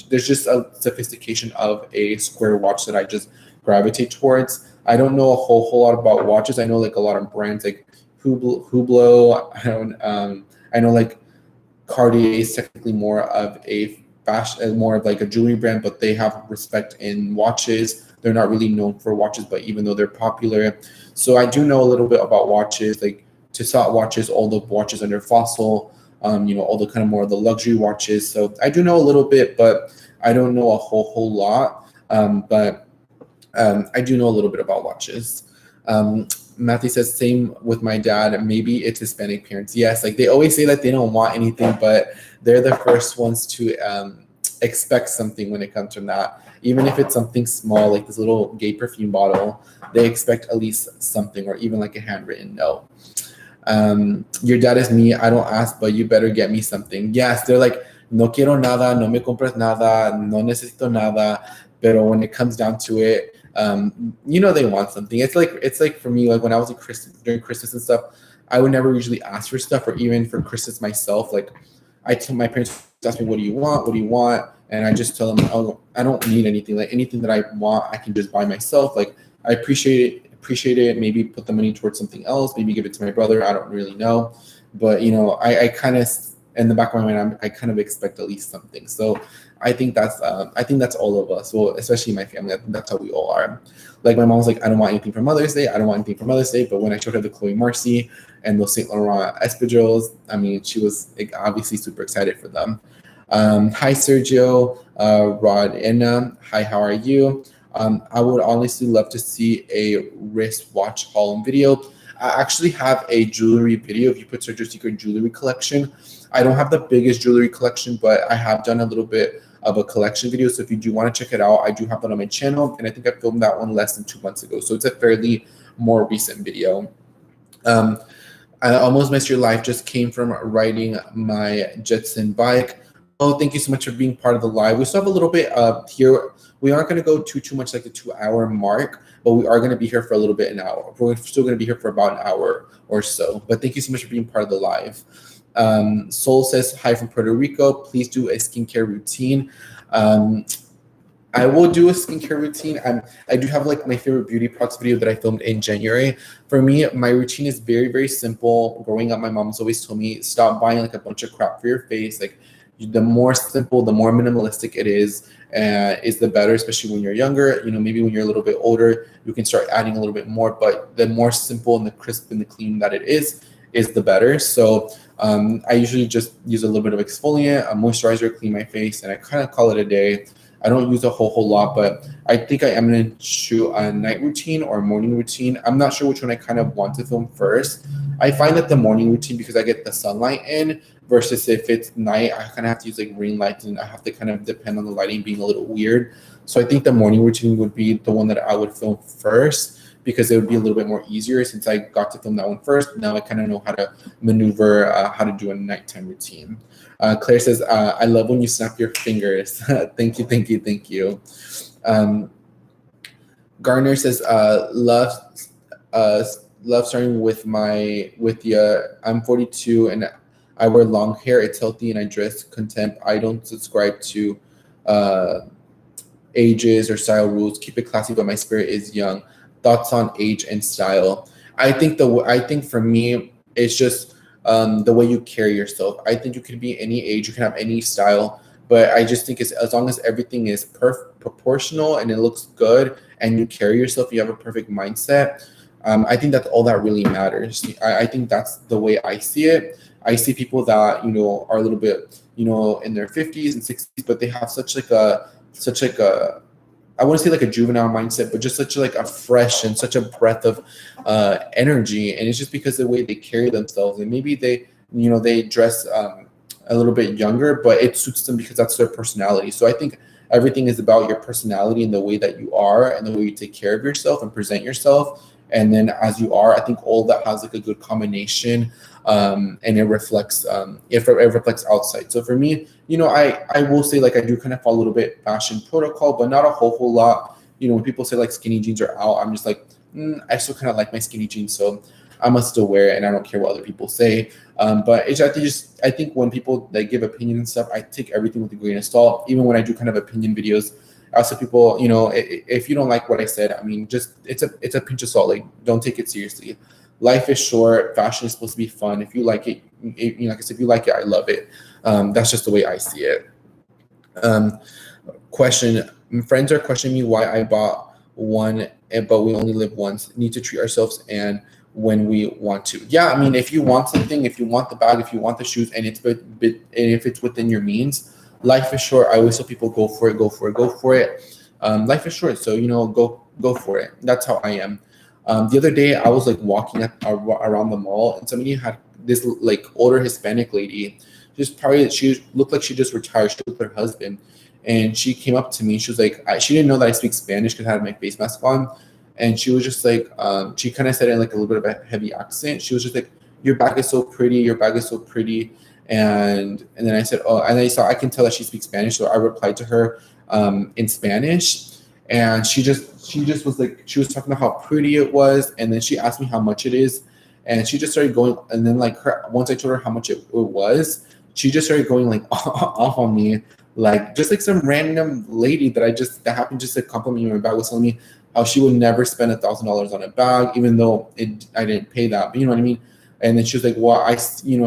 there's just a sophistication of a square watch that I just gravitate towards. I don't know a whole lot about watches. I know like a lot of brands like Hublot. I know like Cartier is technically more of a fashion, more of like a jewelry brand, but they have respect in watches. They're not really known for watches, but even though they're popular. So I do know a little bit about watches, like Tissot watches, all the watches under Fossil. all the kind of more of the luxury watches. So I do know a little bit, but I don't know a whole lot. But I do know a little bit about watches. Matthew says, same with my dad. Maybe it's Hispanic parents. Yes, like they always say that they don't want anything, but they're the first ones to expect something when it comes from that. Even if it's something small, like this little gay perfume bottle, they expect at least something, or even like a handwritten note. Your dad is me. I don't ask, but you better get me something. Yes, they're like, no quiero nada, no me compras nada, no necesito nada. Pero when it comes down to it, they want something. It's like for me, like when I was during Christmas and stuff, I would never usually ask for stuff, or even for Christmas myself. Like I tell my parents, ask me, what do you want? What do you want? And I just tell them, oh, I don't need anything. Like anything that I want, I can just buy myself. Like I appreciate it. Maybe put the money towards something else. Maybe give it to my brother. I don't really know. But, I kind of, in the back of my mind, I kind of expect at least something. So I think that's all of us. Well, especially my family. I think that's how we all are. Like my mom was like, I don't want anything for Mother's Day. I don't want anything for Mother's Day. But when I showed her the Chloe Marcy and those Saint Laurent espadrilles, I mean, she was obviously super excited for them. Hi, Sergio, Rod, Anna. Hi, how are you? I would honestly love to see a wristwatch haul and video. I actually have a jewelry video. If you put Sergio Secret jewelry collection, I don't have the biggest jewelry collection, but I have done a little bit of a collection video. So if you do want to check it out, I do have that on my channel, and I think I filmed that one less than 2 months ago. So it's a fairly more recent video. I almost missed your life. Just came from riding my Jetson bike. Oh, thank you so much for being part of the live. We still have a little bit here. We aren't going to go too much like the 2-hour mark, but we are going to be here for a little bit, an hour. We're still going to be here for about an hour or so. But thank you so much for being part of the live. Soul says, hi from Puerto Rico. Please do a skincare routine. I will do a skincare routine. I do have like my favorite beauty products video that I filmed in January. For me, my routine is very, very simple. Growing up, my mom's always told me, stop buying like a bunch of crap for your face. Like the more simple, the more minimalistic it is the better, especially when you're younger. Maybe when you're a little bit older, you can start adding a little bit more, but the more simple and the crisp and the clean that it is the better. So I usually just use a little bit of exfoliant, a moisturizer, clean my face, and I kind of call it a day. I don't use a whole lot, but I think I am going to shoot a night routine or a morning routine. I'm not sure which one I kind of want to film first. I find that the morning routine, because I get the sunlight in, versus if it's night, I kind of have to use like ring lights, and I have to kind of depend on the lighting being a little weird. So I think the morning routine would be the one that I would film first, because it would be a little bit more easier since I got to film that one first. Now I kind of know how to maneuver, how to do a nighttime routine. Claire says, I love when you snap your fingers. Thank you. Garner says, love starting with you. I'm 42 and I wear long hair. It's healthy and I dress contempt. I don't subscribe to ages or style rules. Keep it classy, but my spirit is young. Thoughts on age and style? I think for me, it's just the way you carry yourself. I think you can be any age, you can have any style, but I just think as long as everything is proportional and it looks good and you carry yourself, you have a perfect mindset. I think that's all that really matters. I think that's the way I see it. I see people that are a little bit in their 50s and 60s, but they have such a I wouldn't say like a juvenile mindset, but just such like a fresh and such a breath of energy. And it's just because of the way they carry themselves, and maybe they dress a little bit younger, but it suits them because that's their personality. So I think everything is about your personality and the way that you are and the way you take care of yourself and present yourself. And then as you are, I think all that has like a good combination, and it reflects outside. So for me, I will say like I do kind of follow a little bit fashion protocol, but not a whole lot. When people say like skinny jeans are out, I'm just like, I still kind of like my skinny jeans, so I must still wear it, and I don't care what other people say. But I think when people like give opinion and stuff, I take everything with a grain of salt. Even when I do kind of opinion videos, I also people, if you don't like what I said, I mean, just it's a pinch of salt. Like, don't take it seriously. Life is short. Fashion is supposed to be fun. If you like it, like I said, if you like it, I love it. That's just the way I see it. Question: friends are questioning me why I bought one, but we only live once. Need to treat ourselves, and when we want to. Yeah, I mean, if you want something, if you want the bag, if you want the shoes, and and if it's within your means, life is short. I always tell people, go for it, go for it, go for it. Life is short, so go for it. That's how I am. The other day, I was like walking around the mall, and somebody had this like older Hispanic lady. She looked like she just retired. She was with her husband, and she came up to me. She was like, she didn't know that I speak Spanish because I had my face mask on, and she was just like, she kind of said it in like a little bit of a heavy accent. She was just like, "Your bag is so pretty. Your bag is so pretty." And then I said, "Oh," and I saw I can tell that she speaks Spanish, so I replied to her in Spanish, and she just was like, she was talking about how pretty it was, and then she asked me how much it is, and she just started going, and then like once I told her how much it was, she just started going like off on me, like just like some random lady that happened just to compliment me on my bag, was telling me how she would never spend $1,000 on a bag, even though I didn't pay that, but you know what I mean. And then she was like, "Well,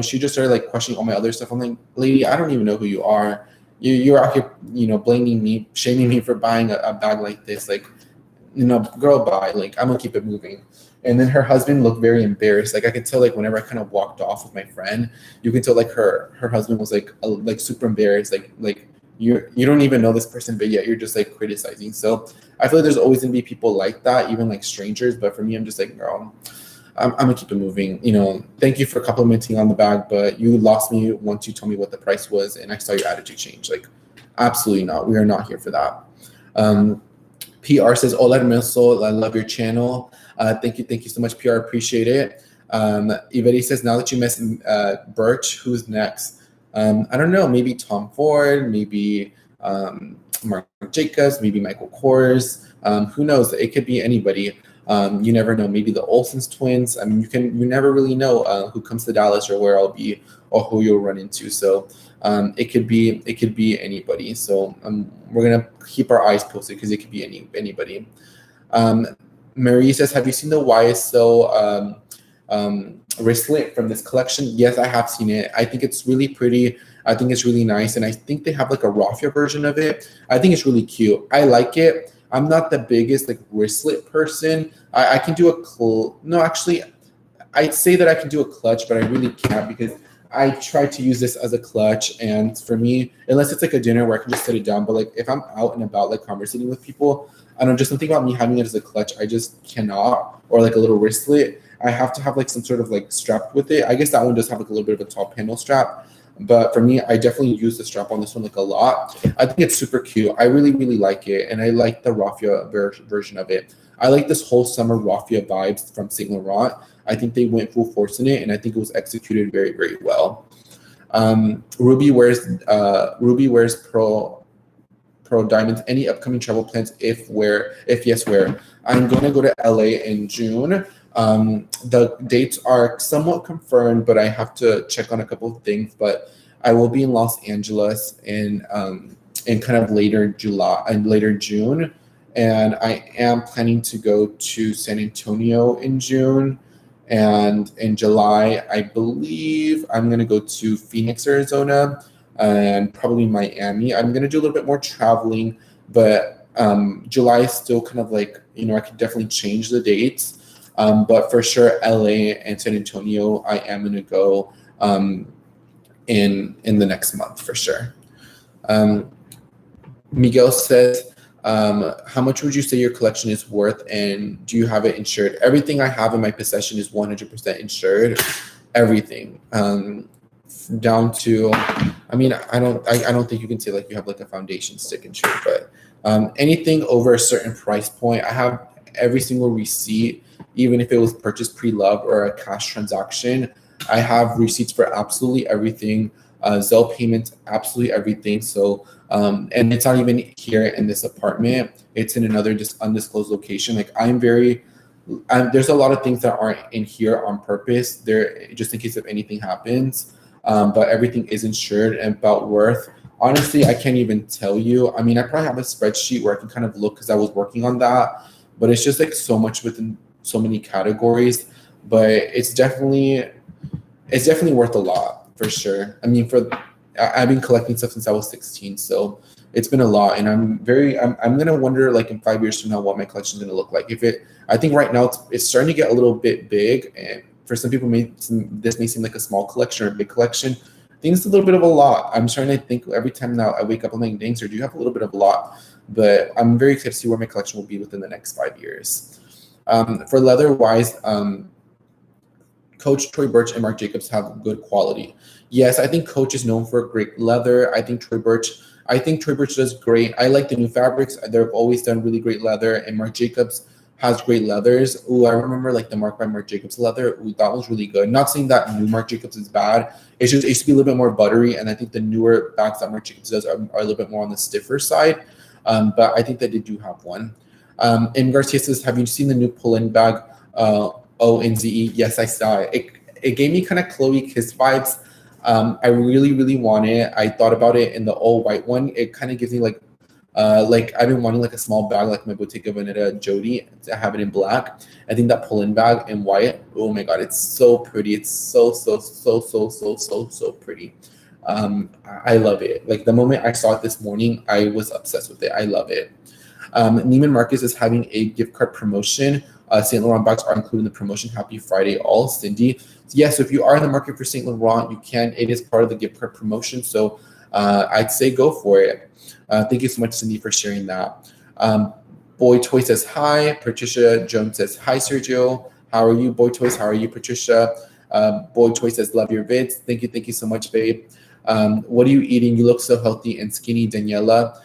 she just started like questioning all my other stuff." I'm like, "Lady, I don't even know who you are. You're out here, blaming me, shaming me for buying a bag like this. Like, girl, buy. Like, I'm gonna keep it moving." And then her husband looked very embarrassed. Like I could tell, like whenever I kind of walked off with my friend, you can tell like her husband was like super embarrassed. Like you don't even know this person, but yet you're just like criticizing. So I feel like there's always gonna be people like that, even like strangers. But for me, I'm just like, girl, I'm gonna keep it moving. Thank you for complimenting on the bag, but you lost me once you told me what the price was, and I saw your attitude change. Like, absolutely not. We are not here for that. PR says, "Hola hermoso, I love your channel. Thank you so much, PR. Appreciate it." Iveri says, "Now that you met Birch, who's next?" I don't know. Maybe Tom Ford. Maybe Mark Jacobs. Maybe Michael Kors. Who knows? It could be anybody. You never know. Maybe the Olsen's twins. I mean, you never really know who comes to Dallas or where I'll be or who you'll run into. So it could be anybody. So we're gonna keep our eyes posted because it could be anybody. Marie says, "Have you seen the YSL wristlet from this collection?" Yes, I have seen it. I think it's really pretty. I think it's really nice, and I think they have like a raffia version of it. I think it's really cute. I like it. I'm not the biggest like wristlet person. I can do no, actually, I'd say that I can do a clutch, but I really can't because I try to use this as a clutch. And for me, unless it's like a dinner where I can just set it down, but like if I'm out and about, like conversating with people, I don't know, just something about me having it as a clutch, I just cannot. Or like a little wristlet, I have to have like some sort of like strap with it. I guess that one does have like a little bit of a tall panel strap. But for me, I definitely use the strap on this one like a lot. I think it's super cute. I really, really like it. And I like the raffia version of it. I like this whole summer raffia vibes from Saint Laurent. I think they went full force in it, and I think it was executed very, very well. Ruby wears Pearl diamonds. Any upcoming travel plans? If yes, where? I'm going to go to LA in June. The dates are somewhat confirmed, but I have to check on a couple of things. But I will be in Los Angeles in kind of later July and later June, and I am planning to go to San Antonio in June. And in July, I believe I'm going to go to Phoenix, Arizona, and probably Miami. I'm going to do a little bit more traveling, but July is still kind of like, I could definitely change the dates. But for sure, LA and San Antonio, I am going to go in the next month for sure. Miguel says, "How much would you say your collection is worth, and do you have it insured?" Everything I have in my possession is 100% insured. Everything, down to, I mean, I don't think you can say like you have like a foundation stick insured, but anything over a certain price point, I have every single receipt, even if it was purchased pre-loved or a cash transaction. I have receipts for absolutely everything. Zelle payments, absolutely everything. So, and it's not even here in this apartment. It's in another undisclosed location. Like there's a lot of things that aren't in here on purpose. There, just in case if anything happens. But everything is insured and about worth. Honestly, I can't even tell you. I mean, I probably have a spreadsheet where I can kind of look because I was working on that. But it's just like so much within so many categories. But it's definitely worth a lot for sure. I mean, I've been collecting stuff since I was 16, so it's been a lot, and I'm gonna wonder like in 5 years from now what my collection is gonna look like. I think right now it's starting to get a little bit big, and for some people this may seem like a small collection or a big collection. I think it's a little bit of a lot. I'm starting to think every time now I wake up, I'm like, dang, sir, do you have a little bit of a lot? But I'm very excited to see where my collection will be within the next 5 years. For leather wise, Coach, Troy Birch, and Marc Jacobs have good quality. Yes, I think Coach is known for great leather. I think Troy Birch does great. I like the new fabrics. They've always done really great leather, and Marc Jacobs has great leathers. Ooh, I remember like the Marc by Marc Jacobs leather. Ooh, that was really good. Not saying that new Marc Jacobs is bad. It's just it used to be a little bit more buttery, and I think the newer bags that Marc Jacobs does are a little bit more on the stiffer side. But I think that they do have one. And Garcia says, have you seen the new pull-in bag? ONZE? Yes, I saw it. It gave me kind of Chloe Kiss vibes. I really, really want it. I thought about it in the all white one. It kind of gives me like I've been wanting like a small bag like my Bottega Veneta Jody to have it in black. I think that pull-in bag in white. Oh my god, it's so pretty. It's so pretty. I love it. Like the moment I saw it this morning, I was obsessed with it. I love it. Neiman Marcus is having a gift card promotion. Saint Laurent bags are included in the promotion. Happy Friday, all. Cindy. Yes, so if you are in the market for Saint Laurent, you can. It is part of the gift card promotion. So I'd say go for it. Thank you so much, Cindy, for sharing that. Boy Toy says hi. Patricia Jones says hi, Sergio. How are you, Boy Toys? How are you, Patricia? Boy Toy says love your vids. Thank you so much, babe. What are you eating? You look so healthy and skinny, Daniela.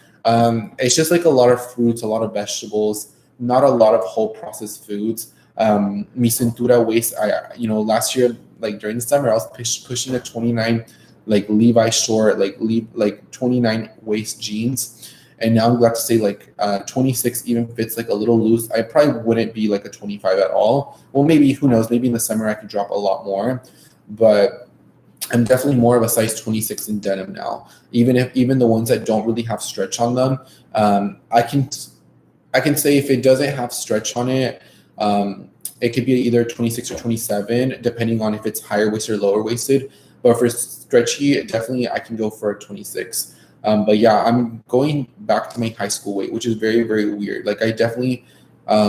It's just like a lot of fruits, a lot of vegetables, not a lot of whole processed foods. Mi cintura waist, last year, like during the summer, I was pushing a 29, like Levi short, like 29 waist jeans. And now I'm glad to say like 26 even fits like a little loose. I probably wouldn't be like a 25 at all. Well, maybe, who knows, maybe in the summer I could drop a lot more, but I'm definitely more of a size 26 in denim now. Even the ones that don't really have stretch on them, I can say if it doesn't have stretch on it, it could be either 26 or 27, depending on if it's higher waisted or lower waisted. But for stretchy, definitely I can go for a 26. But yeah, I'm going back to my high school weight, which is very, very weird. Like I definitely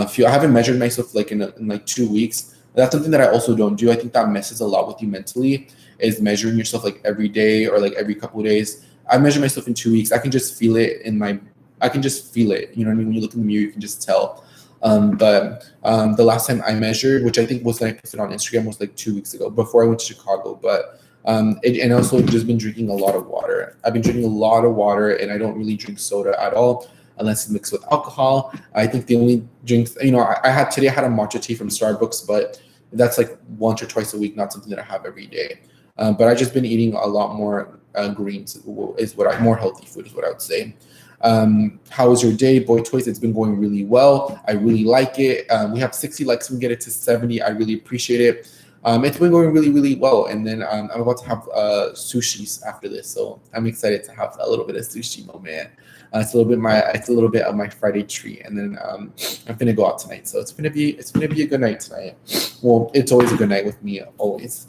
feel I haven't measured myself like in like 2 weeks. That's something that I also don't do. I think that messes a lot with you mentally, is measuring yourself like every day or like every couple of days. I measure myself in 2 weeks. I can just feel it I can just feel it. You know what I mean? When you look in the mirror, you can just tell. But the last time I measured, which I think was when I posted on Instagram, was like 2 weeks ago before I went to Chicago. But and also just been drinking a lot of water. I've been drinking a lot of water, and I don't really drink soda at all unless it's mixed with alcohol. I think the only drinks, I had today, I had a matcha tea from Starbucks, but that's like once or twice a week, not something that I have every day. But I've just been eating a lot more greens, more healthy food is what I would say. How was your day, Boy Toys? It's been going really well. I really like it. We have 60 likes. We can get it to 70. I really appreciate it. It's been going really, really well. And then I'm about to have sushis after this, so I'm excited to have a little bit of sushi moment. It's a little bit of my Friday treat, and then I'm gonna go out tonight. So it's gonna be a good night tonight. Well, it's always a good night with me, always.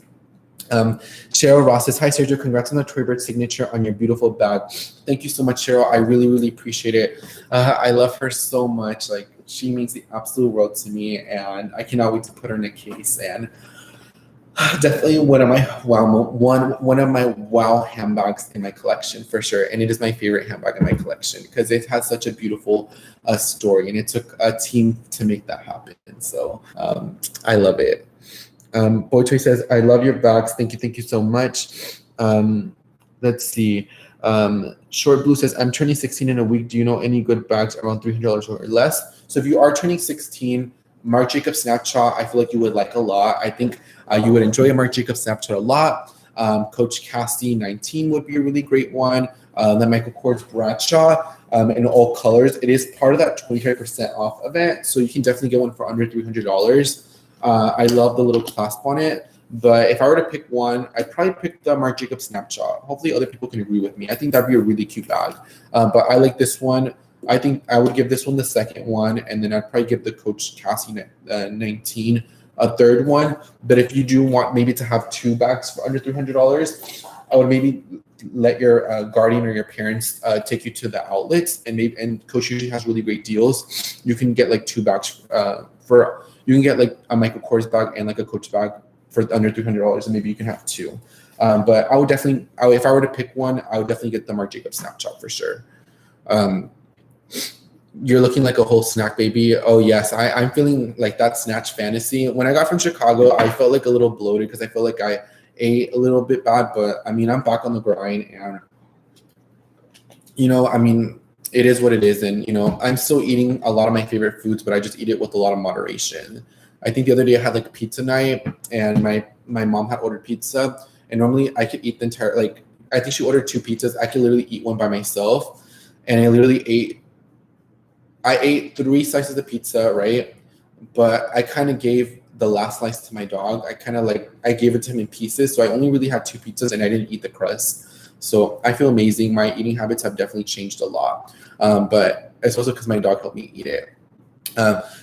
Cheryl Ross says, hi Sergio, congrats on the Troy Birch signature on your beautiful bag. Thank you so much, Cheryl. I really, really appreciate it. I love her so much. Like, she means the absolute world to me, and I cannot wait to put her in a case. And definitely one of my wow handbags in my collection for sure. And it is my favorite handbag in my collection because it has such a beautiful story, and it took a team to make that happen. So I love it. Boy Toy says, I love your bags. Thank you so much. Let's see. Short Blue says, I'm turning 16 in a week. Do you know any good bags around $300 or less? So if you are turning 16, Marc Jacobs Snapchat, I feel like you would like a lot. I think you would enjoy a Marc Jacobs Snapchat a lot. Coach Cassie 19 would be a really great one. Then Michael Kors Bradshaw in all colors. It is part of that 25% off event, so you can definitely get one for under $300. I love the little clasp on it, but if I were to pick one, I'd probably pick the Marc Jacobs Snapshot. Hopefully other people can agree with me. I think that'd be a really cute bag, but I like this one. I think I would give this one the second one, and then I'd probably give the Coach Cassie 19 a third one. But if you do want maybe to have two bags for under $300, I would maybe let your guardian or your parents take you to the outlets, and Coach usually has really great deals. You can get like 2 bags you can get like a Michael Kors bag and like a Coach bag for under $300, and maybe you can have 2. But I would definitely, if I were to pick one, I would definitely get the Marc Jacobs Snapchat for sure. You're looking like a whole snack baby. Oh yes, I'm feeling like that snatch fantasy. When I got from Chicago, I felt like a little bloated because I felt like I ate a little bit bad, but I mean, I'm back on the grind, and I mean, it is what it is. And I'm still eating a lot of my favorite foods, but I just eat it with a lot of moderation. I think the other day I had like pizza night, and my mom had ordered pizza, and normally I could eat the entire, like, I think she ordered 2 pizzas. I could literally eat one by myself, and I ate 3 slices of pizza, right? But I kind of gave the last slice to my dog. I gave it to him in pieces. So I only really had 2 pizzas, and I didn't eat the crust. So I feel amazing. My eating habits have definitely changed a lot. But it's also because my dog helped me eat it.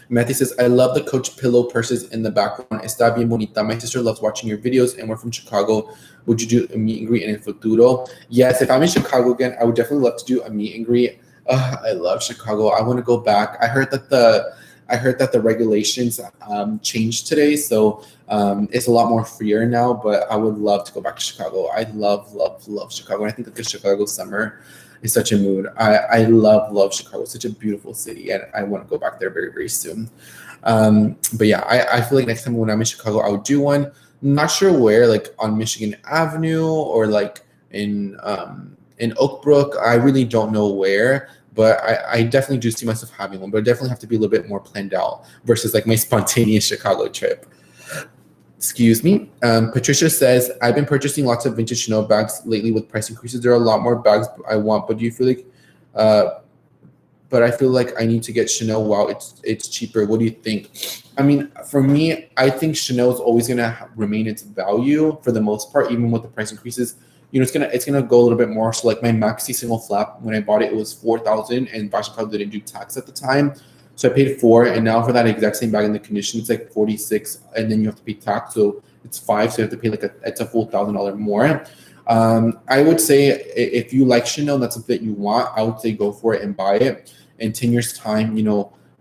Matthew says, I love the Coach pillow purses in the background. Está bien bonita. My sister loves watching your videos, and we're from Chicago. Would you do a meet and greet in El Futuro? Yes, if I'm in Chicago again, I would definitely love to do a meet and greet. I love Chicago. I want to go back. I heard that the regulations changed today, so it's a lot more freer now. But I would love to go back to Chicago. I love Chicago. And I think that the Chicago summer is such a mood. I love Chicago. It's such a beautiful city, and I want to go back there very, very soon. But yeah, I feel like next time when I'm in Chicago, I would do one. Not sure where, like on Michigan Avenue or like in Oak Brook. I really don't know where, but I definitely do see myself having one. But I definitely have to be a little bit more planned out versus like my spontaneous Chicago trip. Excuse me. Patricia says, I've been purchasing lots of vintage Chanel bags lately with price increases. There are a lot more bags I want, but do you feel like, but I feel like I need to get Chanel. Wow, it's cheaper. What do you think? I mean, for me, I think Chanel is always going to remain its value for the most part, even with the price increases. It's gonna go a little bit more. So like my maxi single flap, when I bought it, it was $4,000, and Fashion Club didn't do tax at the time. So I paid $4,000, and now for that exact same bag in the condition, it's like $46,000, and then you have to pay tax, so it's $5,000. So you have to pay it's a full $1,000 more. I would say if you like Chanel, that's something that you want, I would say go for it and buy it. In 10 years' time,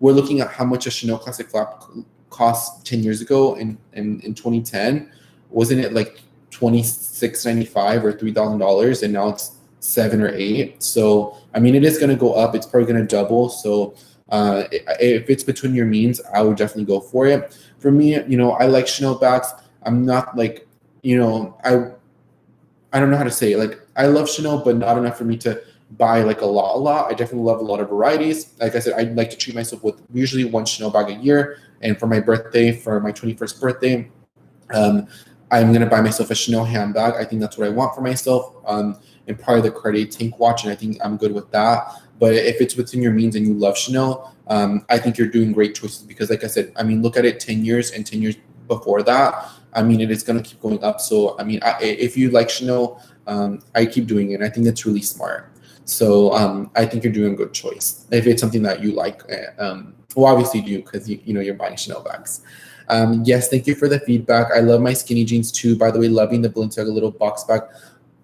we're looking at how much a Chanel classic flap cost 10 years ago. In 2010, wasn't it like $2,695 or $3,000, and now it's $7,000 or $8,000. So I mean, it is going to go up. It's probably going to double. So if it's between your means, I would definitely go for it. For me, I like Chanel bags. I'm not like, I don't know how to say it. Like, I love Chanel, but not enough for me to buy like a lot. I definitely love a lot of varieties. Like I said, I like to treat myself with usually 1 Chanel bag a year. And for my birthday, for my 21st birthday, I'm going to buy myself a Chanel handbag. I think that's what I want for myself. And probably the Cartier tank watch, and I think I'm good with that. But if it's within your means and you love Chanel, I think you're doing great choices because, like I said, I mean, look at it 10 years and 10 years before that. I mean, it is going to keep going up. So, I mean, if you like Chanel, I keep doing it. And I think that's really smart. So I think you're doing a good choice. If it's something that you like, well, obviously you do because, you're buying Chanel bags. Yes, thank you for the feedback. I love my skinny jeans too. By the way, loving the Balenciaga little box bag.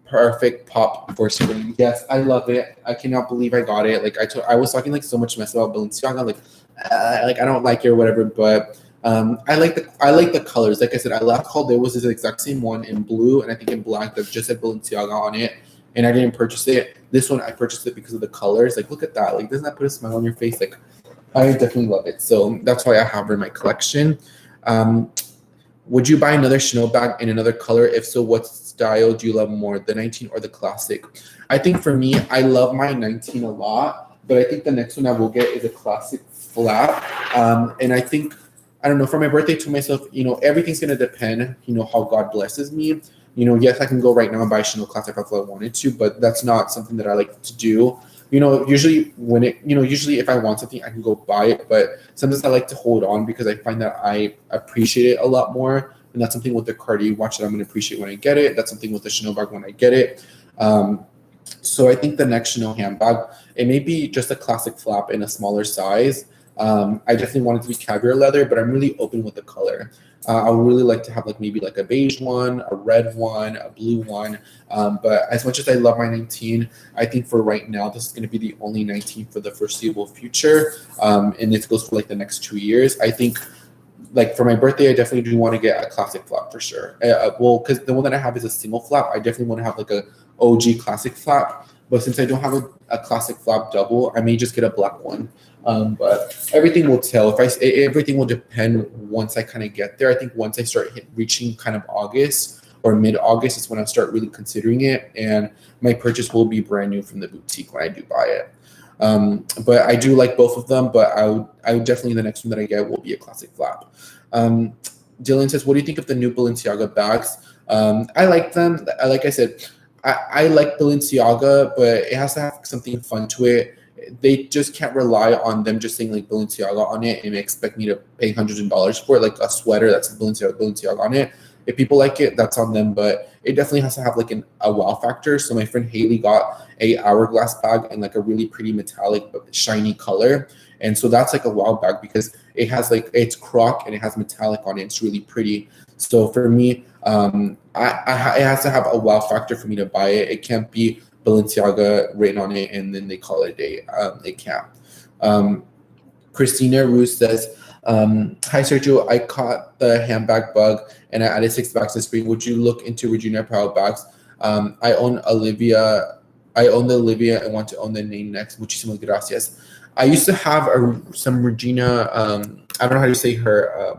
Perfect pop for spring. Yes, I love it. I cannot believe I got it. Like I was talking like so much mess about Balenciaga, like I don't like it or whatever, but I like the colors. Like I said, I last call there was this exact same one in blue and I think in black that just said Balenciaga on it, and I didn't purchase it. This one I purchased it because of the colors. Like, look at that. Like, doesn't that put a smile on your face? Like, I definitely love it. So that's why I have her in my collection. Would you buy another Chanel bag in another color? If so, what style do you love more, the 19 or the classic? I think for me, I love my 19 a lot, but I think the next one I will get is a classic flap. And I think, I don't know, for my birthday to myself, everything's going to depend, how God blesses me. Yes, I can go right now and buy Chanel classic if I wanted to, but that's not something that I like to do. Usually if I want something, I can go buy it, but sometimes I like to hold on because I find that I appreciate it a lot more. And that's something with the Cartier watch that I'm going to appreciate when I get it. That's something with the Chanel bag when I get it. So I think the next Chanel handbag, it may be just a classic flap in a smaller size. I definitely want it to be caviar leather, but I'm really open with the color. I would really like to have like maybe like a beige one, a red one, a blue one. But as much as I love my 19, I think for right now, this is going to be the only 19 for the foreseeable future. And it goes for like the next 2 years. I think like for my birthday, I definitely do want to get a classic flap for sure. Well, because the one that I have is a single flap. I definitely want to have like a OG classic flap. But since I don't have a classic flap double, I may just get a black one. But everything will tell. Everything will depend once I kind of get there. I think once I start reaching kind of August or mid-August is when I start really considering it, and my purchase will be brand new from the boutique when I do buy it. But I do like both of them, but I would definitely, the next one that I get will be a classic flap. Dylan says, what do you think of the new Balenciaga bags? I like them. Like I said, I like Balenciaga, but it has to have something fun to it. They just can't rely on them just saying like Balenciaga on it and expect me to pay hundreds of dollars for it, like a sweater that's Balenciaga on it. If people like it, that's on them, but it definitely has to have like a wow factor. So my friend Haley got a hourglass bag in like a really pretty metallic but shiny color, and so that's like a wow bag because it has like, it's croc and it has metallic on it. It's really pretty. So for me, it has to have a wow factor for me to buy it. It can't be Balenciaga written on it and then they call it a day. It can't. Christina Roos says, hi Sergio, I caught the handbag bug and I added 6 bags this spring. Would you look into Regina Apparel bags? I own the Olivia and want to own the name next. Muchísimas gracias. I used to have some Regina, I don't know how to say her,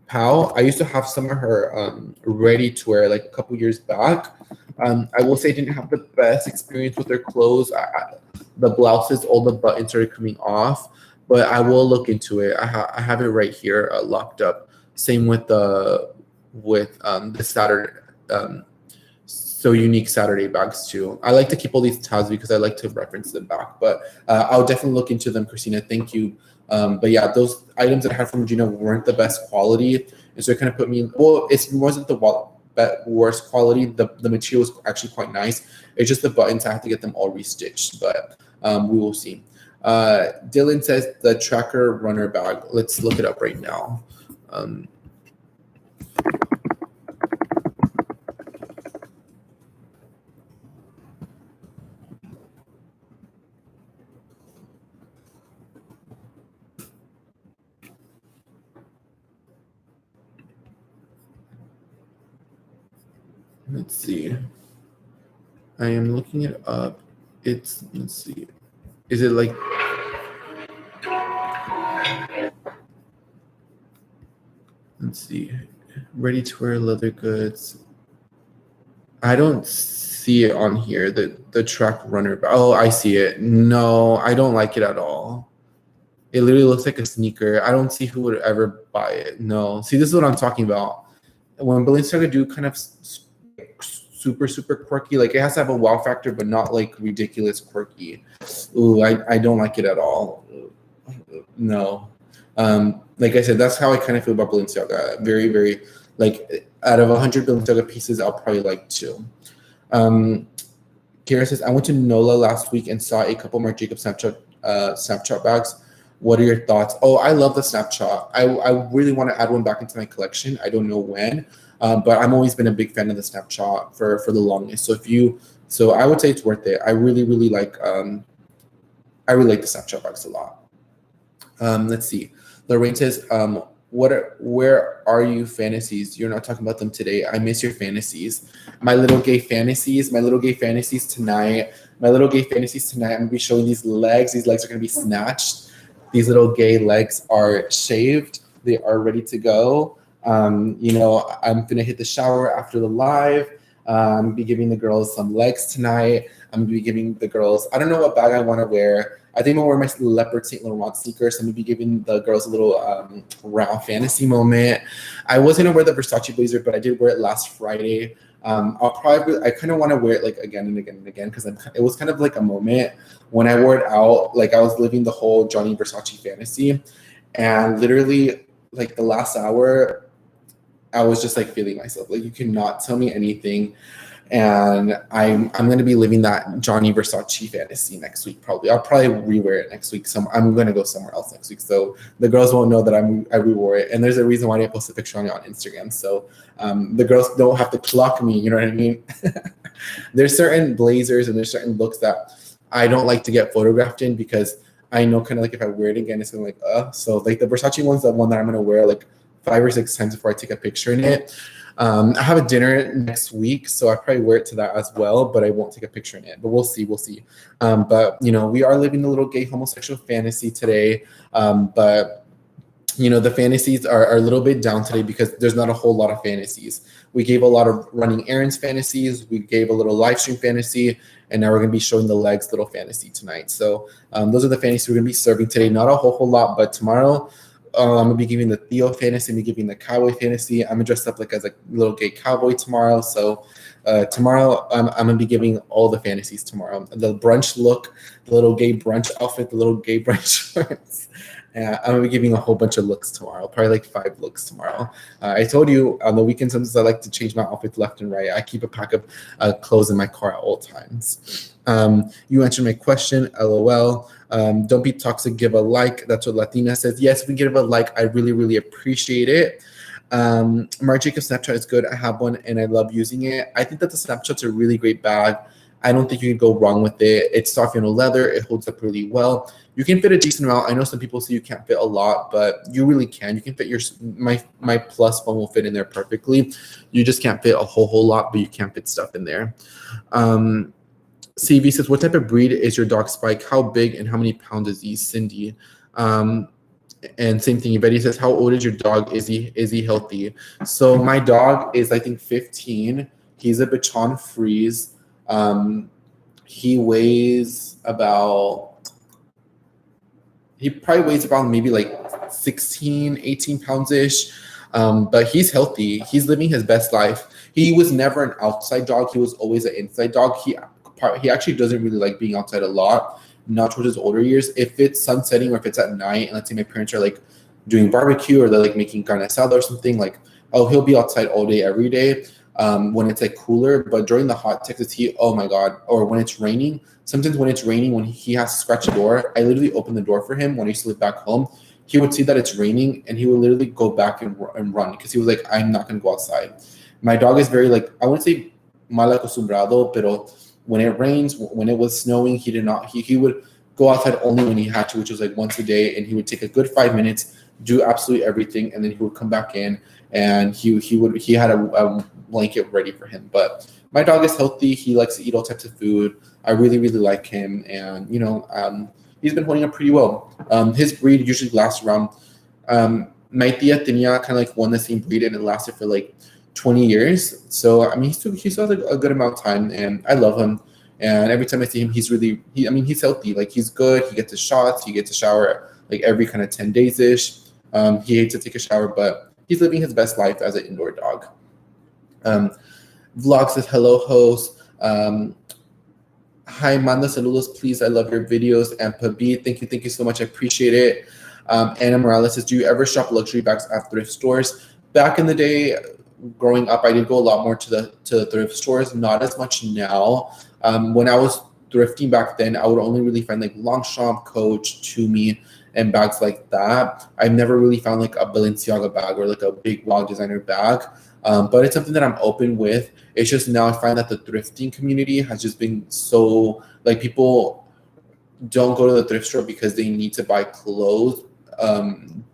Pal. I used to have some of her ready to wear like a couple years back. I will say I didn't have the best experience with their clothes. The blouses, all the buttons started coming off, but I will look into it. I have it right here locked up. Same with the Saturday, so unique Saturday bags too. I like to keep all these tabs because I like to reference them back, but I'll definitely look into them, Christina. Thank you. But yeah, those items that I had from Regina weren't the best quality, and so it kind of put me. Well, it wasn't the worst quality. The material was actually quite nice. It's just the buttons. I have to get them all restitched, but we will see. Dylan says the Tracker Runner bag. Let's look it up right now. Let's see. I am looking it up. Let's see. Is it like, let's see, ready to wear leather goods? I don't see it on here. The Track Runner. Oh, I see it. No, I don't like it at all. It literally looks like a sneaker. I don't see who would ever buy it. No. See, this is what I'm talking about. When Balenciaga do kind of super quirky, like it has to have a wow factor, but not like ridiculous quirky. Ooh, I don't like it at all. No. Like I said, that's how I kind of feel about Balenciaga. Very, very, like out of 100 Balenciaga pieces, I'll probably like 2. Kara says, I went to NOLA last week and saw a couple more Jacob Snapchat bags. What are your thoughts? Oh, I love the Snapchat. I really want to add one back into my collection. I don't know when, but I've always been a big fan of the Snapchat for the longest. So I would say it's worth it. I really like the Snapchat bags a lot. Let's see. Lorraine says, where are you fantasies? You're not talking about them today. I miss your fantasies. My little gay fantasies tonight. I'm gonna be showing these legs. These legs are gonna be snatched. These little gay legs are shaved. They are ready to go. I'm gonna hit the shower after the live. I'm gonna be giving the girls some legs tonight. I'm gonna be giving the girls, I don't know what bag I want to wear. I think I'm gonna wear my leopard St. Laurent sneakers. I'm gonna be giving the girls a little round fantasy moment. I was gonna wear the Versace blazer, but I did wear it last Friday. I kind of want to wear it like again and again because it was kind of like a moment when I wore it out. Like I was living the whole Johnny Versace fantasy, and literally like the last hour, I was just like feeling myself. Like you cannot tell me anything. And I'm going to be living that Johnny Versace fantasy next week. Probably I'll probably rewear it next week. I'm going to go somewhere else next week, so the girls won't know that I rewore it. And there's a reason why I didn't post a picture on it on Instagram, so the girls don't have to clock me. You know what I mean? There's certain blazers and there's certain looks that I don't like to get photographed in because I know kind of like if I wear it again, it's gonna like So like the Versace one's the one that I'm gonna wear like 5 or 6 times before I take a picture in it. I have a dinner next week, so I probably wear it to that as well, but I won't take a picture in it. But we'll see, we'll see. But you know, we are living the little gay homosexual fantasy today. But you know, the fantasies are a little bit down today because there's not a whole lot of fantasies. We gave a lot of running errands fantasies. We gave a little live stream fantasy, and now we're going to be showing the legs little fantasy tonight. So those are the fantasies we're going to be serving today. Not a whole lot, but tomorrow I'm going to be giving the Theo fantasy. I'm going to be giving the cowboy fantasy. I'm going to dress up like as a little gay cowboy tomorrow. So tomorrow I'm going to be giving all the fantasies tomorrow. The brunch look, the little gay brunch outfit, the little gay brunch shorts. I'm going to be giving a whole bunch of looks tomorrow, probably like 5 looks tomorrow. I told you on the weekends, sometimes I like to change my outfits left and right. I keep a pack of clothes in my car at all times. You answered my question, LOL. Don't be toxic, give a like. That's what Latina says. Yes, if we give a like, I really, really appreciate it. Marc Jacobs Snapchat is good. I have one and I love using it. I think that the Snapchat's a really great bag. I don't think you can go wrong with it. It's soft leather. It holds up really well. You can fit a decent amount. I know some people say you can't fit a lot, but you really can. You can fit my plus phone will fit in there perfectly. You just can't fit a whole lot, but you can fit stuff in there. CV says, what type of breed is your dog Spike? How big and how many pounds is he? Cindy. And same thing. Betty says, how old is your dog? Is he healthy? So my dog is, I think, 15. He's a Bichon Frise. He probably weighs about maybe like 16, 18 pounds ish. But he's healthy. He's living his best life. He was never an outside dog. He was always an inside dog. He actually doesn't really like being outside a lot, not towards his older years. If it's sunsetting or if it's at night, and let's say my parents are like doing barbecue or they're like making carne asada or something, like, he'll be outside all day, every day. When it's like cooler, but during the hot Texas heat, oh my God. Or when it's raining, sometimes when it's raining, when he has to scratch the door, I literally open the door for him. When I used to live back home, he would see that it's raining and he would literally go back and run because he was like, I'm not going to go outside. My dog is very like, I wouldn't say mal acostumbrado, pero when it rains, when it was snowing, he would go outside only when he had to, which was like once a day. And he would take a good 5 minutes, do absolutely everything. And then he would come back in and he had a blanket ready for him. But my dog is healthy. He likes to eat all types of food. I really, really like him. And, he's been holding up pretty well. His breed usually lasts around, my tia tenía kind of like one the same breed and it lasted for like 20 years. So, I mean, he still has a good amount of time and I love him. And every time I see him, he's healthy. Like he's good. He gets his shots. He gets a shower like every kind of 10 days ish. He hates to take a shower, but he's living his best life as an indoor dog. Vlog says, hello, host. Hi, manda saludos, please. I love your videos. And Pabi, thank you so much. I appreciate it. Anna Morales says, do you ever shop luxury bags at thrift stores? Back in the day, growing up, I did go a lot more to the thrift stores, not as much now. When I was thrifting back then, I would only really find like Longchamp, Coach, Tumi, and bags like that. I've never really found like a Balenciaga bag or like a big wow designer bag. But it's something that I'm open with. It's just now I find that the thrifting community has just been so, like, people don't go to the thrift store because they need to buy clothes.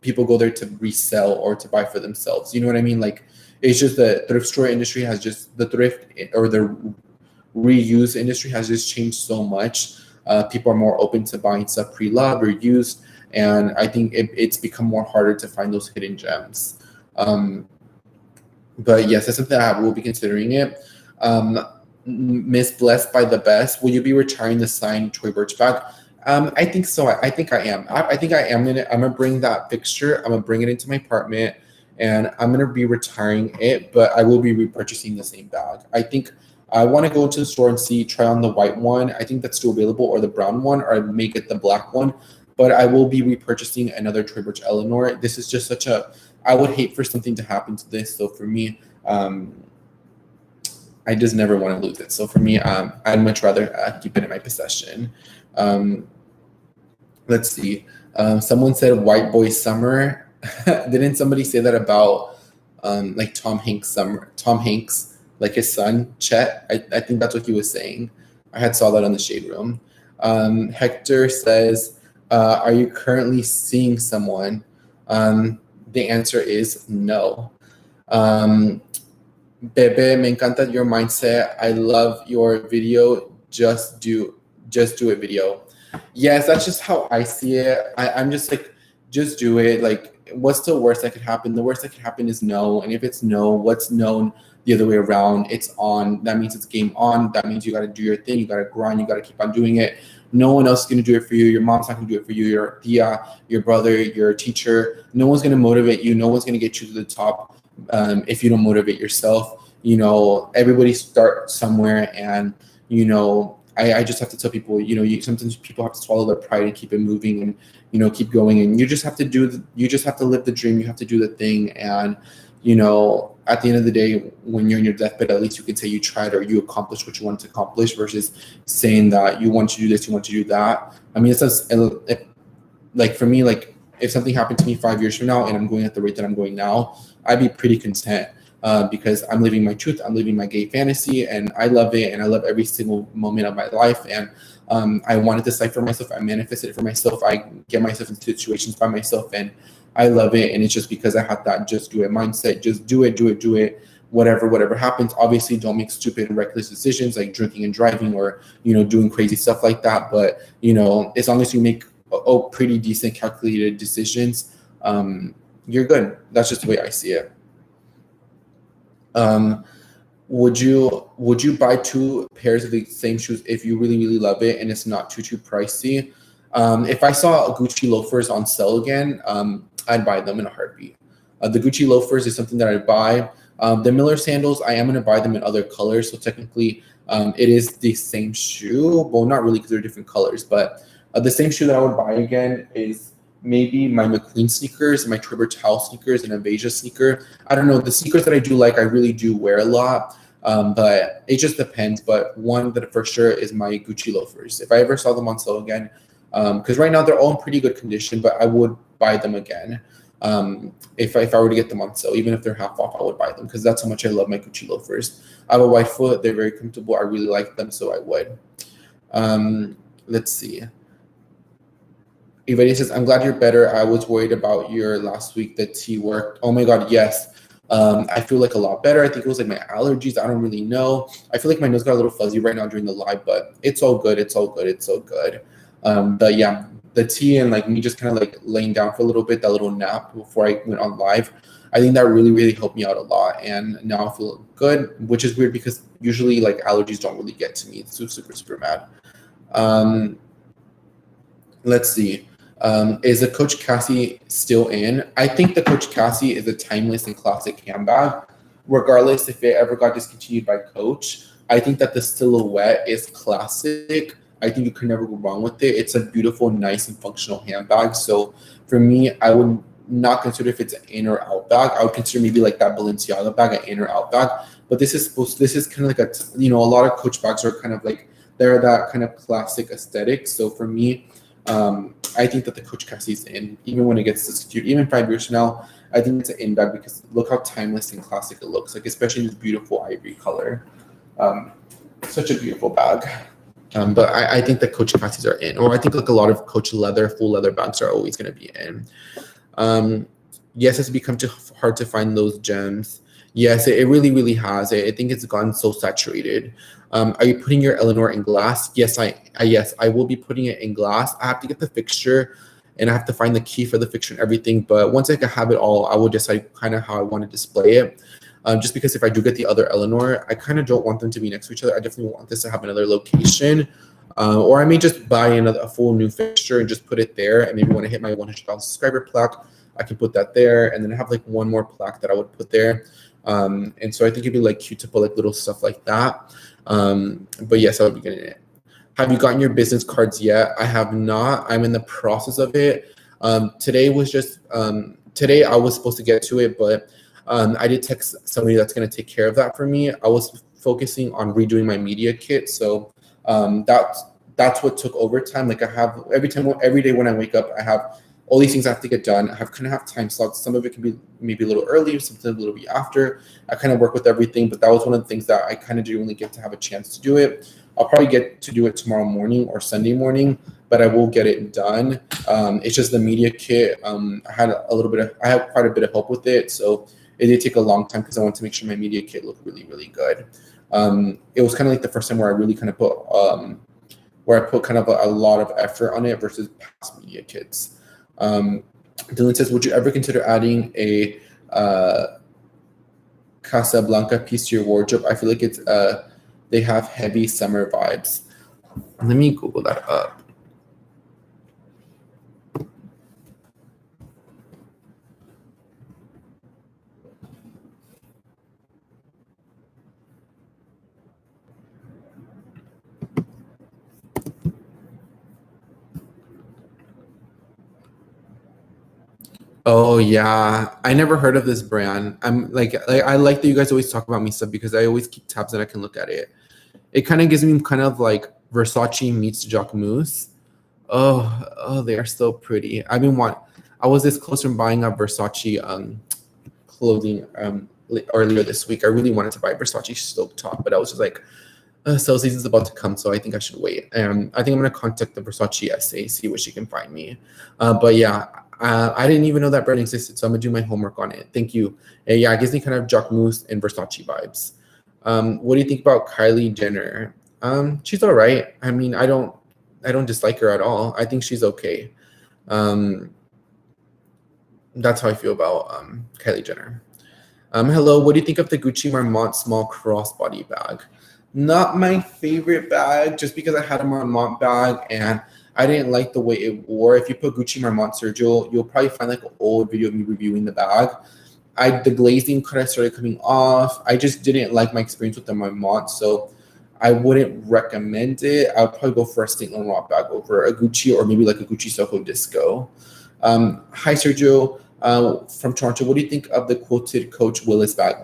People go there to resell or to buy for themselves. You know what I mean? Like, it's just the thrift store industry has just, the thrift or the reuse industry has just changed so much. People are more open to buying stuff pre-loved or used. And I think it's become more harder to find those hidden gems. But yes, that's something I will be considering it. Miss Blessed by the Best, will you be retiring the signed Tory Burch bag? I think so. I think I am. I think I am in it. I'm gonna bring that fixture. I'm gonna bring it into my apartment, and I'm gonna be retiring it. But I will be repurchasing the same bag. I think I want to go to the store and try on the white one. I think that's still available, or the brown one, or I may get the black one. But I will be repurchasing another Tory Burch Eleanor. This is just such a. I would hate for something to happen to this. So for me, I just never want to lose it. So for me, I'd much rather keep it in my possession. Um, let's see. Someone said white boy summer. Didn't somebody say that about like Tom Hanks summer? Tom Hanks, like his son, Chet. I think that's what he was saying. I had saw that on the shade room. Hector says, are you currently seeing someone? The answer is no. Um, Bebe, me encanta your mindset. I love your video. Just do it video. Yes, that's just how I see it. I'm just like, just do it. Like, what's the worst that could happen? The worst that could happen is no. And if it's no, what's known the other way around? It's on. That means it's game on. That means you got to do your thing. You got to grind. You got to keep on doing it. No one else is going to do it for you. Your mom's not going to do it for you. Your tia, your brother, your teacher. No one's going to motivate you. No one's going to get you to the top if you don't motivate yourself. You know, everybody start somewhere, and you know, I just have to tell people, you know, sometimes people have to swallow their pride and keep it moving, and you know, keep going, and you just have to you just have to live the dream. You have to do the thing, and you know, at the end of the day, when you're in your deathbed, at least you can say you tried or you accomplished what you wanted to accomplish, versus saying that you want to do this, you want to do that. I mean, like for me, like if something happened to me 5 years from now and I'm going at the rate that I'm going now, I'd be pretty content. Because I'm living my truth, I'm living my gay fantasy, and I love it, and I love every single moment of my life. And I wanted this life for myself. I manifested it for myself. I get myself into situations by myself, and I love it. And it's just because I had that just do it mindset. Just do it, do it, do it. Whatever happens. Obviously, don't make stupid and reckless decisions like drinking and driving, or you know, doing crazy stuff like that. But you know, as long as you make pretty decent calculated decisions, you're good. That's just the way I see it. Um, would you buy two pairs of the same shoes if you really love it and it's not too pricey? If I saw Gucci loafers on sale again, I'd buy them in a heartbeat. The Gucci loafers is something that I'd buy. The Miller sandals, I am going to buy them in other colors, so technically it is the same shoe. Well, not really, because they're different colors, but the same shoe that I would buy again is maybe my McQueen sneakers, my Trevor Towel sneakers, and a Veja sneaker. I don't know. The sneakers that I do like, I really do wear a lot, but it just depends. But one that for sure is my Gucci loafers. If I ever saw them on sale again, because right now they're all in pretty good condition, but I would buy them again. If I were to get them on sale, even if they're half off, I would buy them because that's how much I love my Gucci loafers. I have a white foot. They're very comfortable. I really like them, so I would. Let's see. Ivani says, I'm glad you're better. I was worried about your last week. The tea worked. Oh my God, yes. I feel like a lot better. I think it was like my allergies. I don't really know. I feel like my nose got a little fuzzy right now during the live, but it's all good. It's all good. It's all good. But yeah, the tea and like me just kind of like laying down for a little bit, that little nap before I went on live, I think that really helped me out a lot. And now I feel good, which is weird because usually like allergies don't really get to me. It's super mad. Let's see. Is the Coach Cassie still in? I think the Coach Cassie is a timeless and classic handbag, regardless if it ever got discontinued by Coach. I think that the silhouette is classic. I think you can never go wrong with it. It's a beautiful, nice, and functional handbag. So for me, I would not consider if it's an in or out bag. I would consider maybe like that Balenciaga bag an in or out bag. But this is kind of like a lot of Coach bags are kind of like, they're that kind of classic aesthetic. So for me, I think that the Coach Cassie's in, even when it gets discontinued, even 5 years from now, I think it's an in bag because look how timeless and classic it looks like, especially in this beautiful ivory color. Such a beautiful bag. But I think the Coach Cassie's are in, or I think like a lot of Coach leather, full leather bags are always going to be in. Yes, it's become too hard to find those gems. Yes, it really has. I think it's gotten so saturated. Are you putting your Eleanor in glass? Yes, I will be putting it in glass. I have to get the fixture and I have to find the key for the fixture and everything. But once I can have it all, I will decide kind of how I want to display it. Just because if I do get the other Eleanor, I kind of don't want them to be next to each other. I definitely want this to have another location. Or I may just buy a full new fixture and just put it there. And maybe when I hit my 100,000 subscriber plaque, I can put that there. And then I have like one more plaque that I would put there. And so I think it'd be like cute to put like little stuff like that. But yes, I would be getting it. Have you gotten your business cards yet? I have not. I'm in the process of it. Today I was supposed to get to it, but I did text somebody that's going to take care of that for me. I was focusing on redoing my media kit. So that's what took over time. Like I have every day when I wake up, I have all these things I have to get done. I kind of have time slots. Some of it can be maybe a little earlier, something a little bit after. I kind of work with everything, but that was one of the things that I kind of didn't really get to have a chance to do it. I'll probably get to do it tomorrow morning or Sunday morning, but I will get it done. It's just the media kit. I had quite a bit of help with it, so it did take a long time because I wanted to make sure my media kit looked really, really good. It was kind of like the first time where I really kind of put kind of a lot of effort on it versus past media kits. Dylan says, would you ever consider adding a Casablanca piece to your wardrobe? I feel like they have heavy summer vibes. Let me Google that up. Oh yeah, I never heard of this brand. I'm like I like that you guys always talk about me stuff because I always keep tabs and I can look at it. It kind of gives me kind of like Versace meets Jacquemus. Oh, they are so pretty. I was this close from buying a Versace clothing earlier this week. I really wanted to buy a Versace silk top, but I was just like, sale season's about to come, so I think I should wait. I think I'm gonna contact the Versace SA, see what she can find me. But yeah, I didn't even know that brand existed, so I'm gonna do my homework on it. Thank you. Yeah, it gives me kind of Jacquemus and Versace vibes. What do you think about Kylie Jenner? She's all right. I mean, I don't dislike her at all. I think she's okay. That's how I feel about Kylie Jenner. Hello, what do you think of the Gucci Marmont small crossbody bag? Not my favorite bag, just because I had a Marmont bag and I didn't like the way it wore. If you put Gucci Marmont Sergio, you'll probably find like an old video of me reviewing the bag. The glazing kind of started coming off. I just didn't like my experience with the Marmont, so I wouldn't recommend it. I would probably go for a Saint Laurent bag over a Gucci or maybe like a Gucci Soho Disco. Hi Sergio, from Toronto. What do you think of the quilted Coach Willis bag?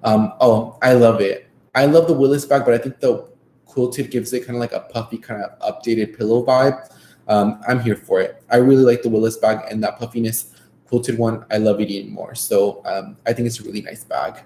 I love it. I love the Willis bag, but I think the quilted gives it kind of like a puffy, kind of updated pillow vibe. I'm here for it. I really like the Willis bag, and that puffiness quilted one, I love it even more. So I think it's a really nice bag.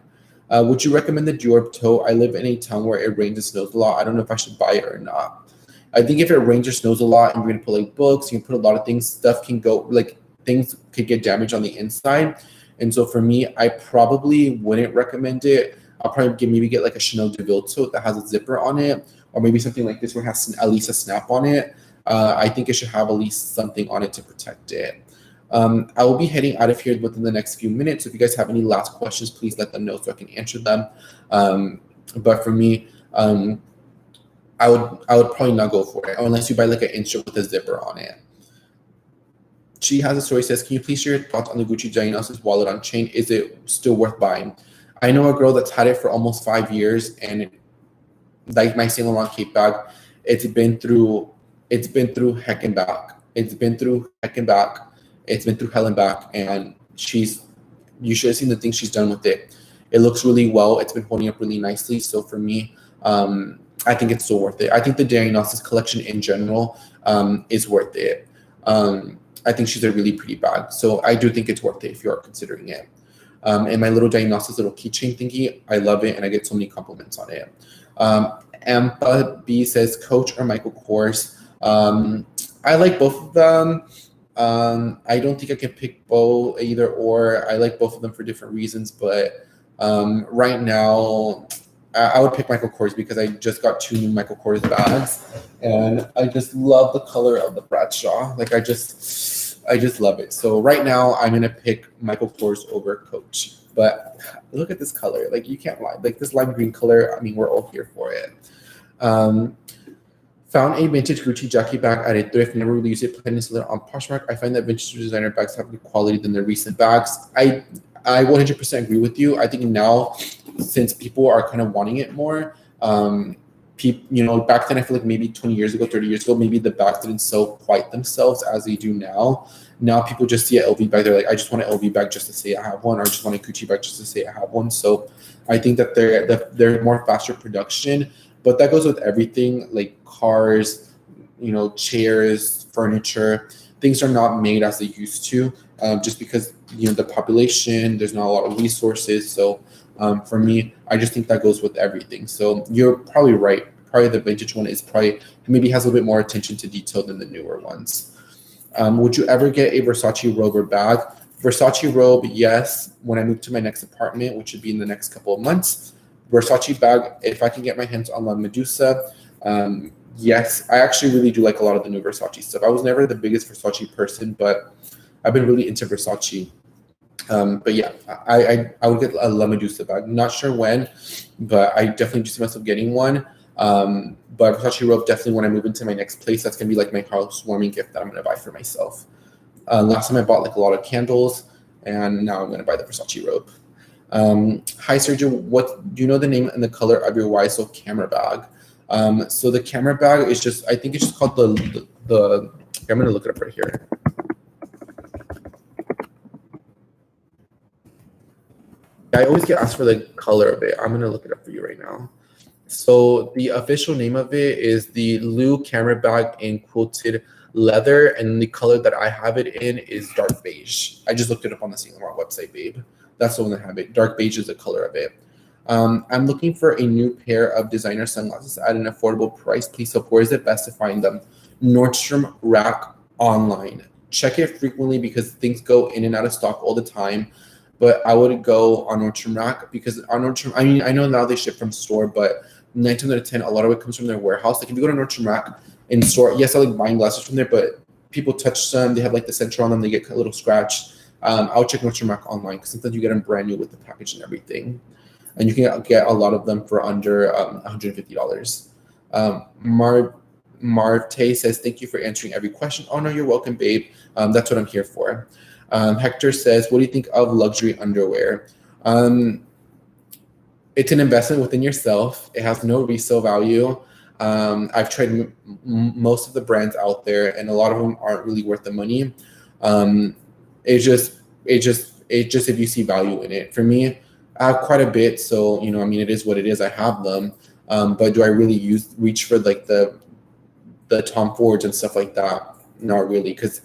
Would you recommend the Dior tote? I live in a town where it rains and snows a lot. I don't know if I should buy it or not. I think if it rains or snows a lot and you're going to put like books, you can put a lot of things, stuff can go, like things could get damaged on the inside. And so for me, I probably wouldn't recommend it. I'll probably maybe get like a Chanel DeVille tote that has a zipper on it, or maybe something like this where it has at least a snap on it. I think it should have at least something on it to protect it. I will be heading out of here within the next few minutes. So if you guys have any last questions, please let them know so I can answer them. But for me, I would probably not go for it unless you buy like an insert with a zipper on it. She has a story, says, can you please share your thoughts on the Gucci Dionysus wallet on chain? Is it still worth buying? I know a girl that's had it for almost 5 years, and like my Saint Laurent cape bag, it's been through heck and back. It's been through heck and back. It's been through hell and back, and you should have seen the things she's done with it. It looks really well. It's been holding up really nicely. So for me, I think it's still worth it. I think the Dionysus collection in general is worth it. I think she's a really pretty bag. So I do think it's worth it if you are considering it. And my little Dionysus little keychain thingy, I love it, and I get so many compliments on it. Ampa B says, Coach or Michael Kors? I like both of them. I don't think I can pick both, either or. I like both of them for different reasons, but right now I would pick Michael Kors because I just got 2 new Michael Kors bags, and I just love the color of the Bradshaw. Like I just love it. So right now I'm gonna pick Michael Kors over Coach. But look at this color. Like you can't lie. Like this lime green color. I mean, we're all here for it. Found a vintage Gucci Jackie bag at a thrift. Never really used it. Planning to sell it on Poshmark. I find that vintage designer bags have more quality than their recent bags. I 100% agree with you. I think now, since people are kind of wanting it more, back then I feel like maybe 20 years ago, 30 years ago, maybe the bags didn't sell quite themselves as they do now. Now people just see an LV bag, they're like, I just want an LV bag just to say I have one, or I just want a Gucci bag just to say I have one. So I think that they're more faster production, but that goes with everything, like cars, chairs, furniture. Things are not made as they used to, just because the population, there's not a lot of resources. So for me, I just think that goes with everything. So you're probably right. Probably the vintage one is probably maybe has a little bit more attention to detail than the newer ones. Would you ever get a Versace robe or bag? Versace robe, yes, when I move to my next apartment, which would be in the next couple of months. Versace bag, if I can get my hands on La Medusa, yes, I actually really do like a lot of the new Versace stuff. I was never the biggest Versace person, but I've been really into Versace. But yeah, I would get a La Medusa bag. Not sure when, but I definitely do see myself getting one. But Versace robe, definitely when I move into my next place, that's gonna be like my housewarming gift that I'm gonna buy for myself. Last time I bought like a lot of candles, and now I'm gonna buy the Versace robe. Hi Sergio, what do you know the name and the color of your YSL camera bag? So the camera bag is just, I think it's just called the I'm gonna look it up right here. I always get asked for the color of it. I'm gonna look it up for you right now. So the official name of it is the Lou camera bag in quilted leather, and the color that I have it in is dark beige. I just looked it up on the Saint Laurent website, babe. That's the one that I have it. Dark beige is the color of it. I'm looking for a new pair of designer sunglasses at an affordable price. Please help. Where is it best to find them? Nordstrom Rack online. Check it frequently because things go in and out of stock all the time. But I would go on Nordstrom Rack because on Nordstrom, I mean, I know now they ship from store, but 9 times out of 10, a lot of it comes from their warehouse. Like if you go to Nordstrom Rack in store, yes, I like buying glasses from there, but people touch them. They have like the sensor on them. They get a little scratch. I'll check Nordstrom Rack online because sometimes you get them brand new with the package and everything. And you can get a lot of them for under $150. Marte says, thank you for answering every question. Oh, no, you're welcome, babe. That's what I'm here for. Hector says, what do you think of luxury underwear? It's an investment within yourself. It has no resale value. I've tried most of the brands out there, and a lot of them aren't really worth the money. It's just if you see value in it. For me, I have quite a bit, so I mean, it is what it is. I have them, but do I really reach for like the Tom Fords and stuff like that? Not really, because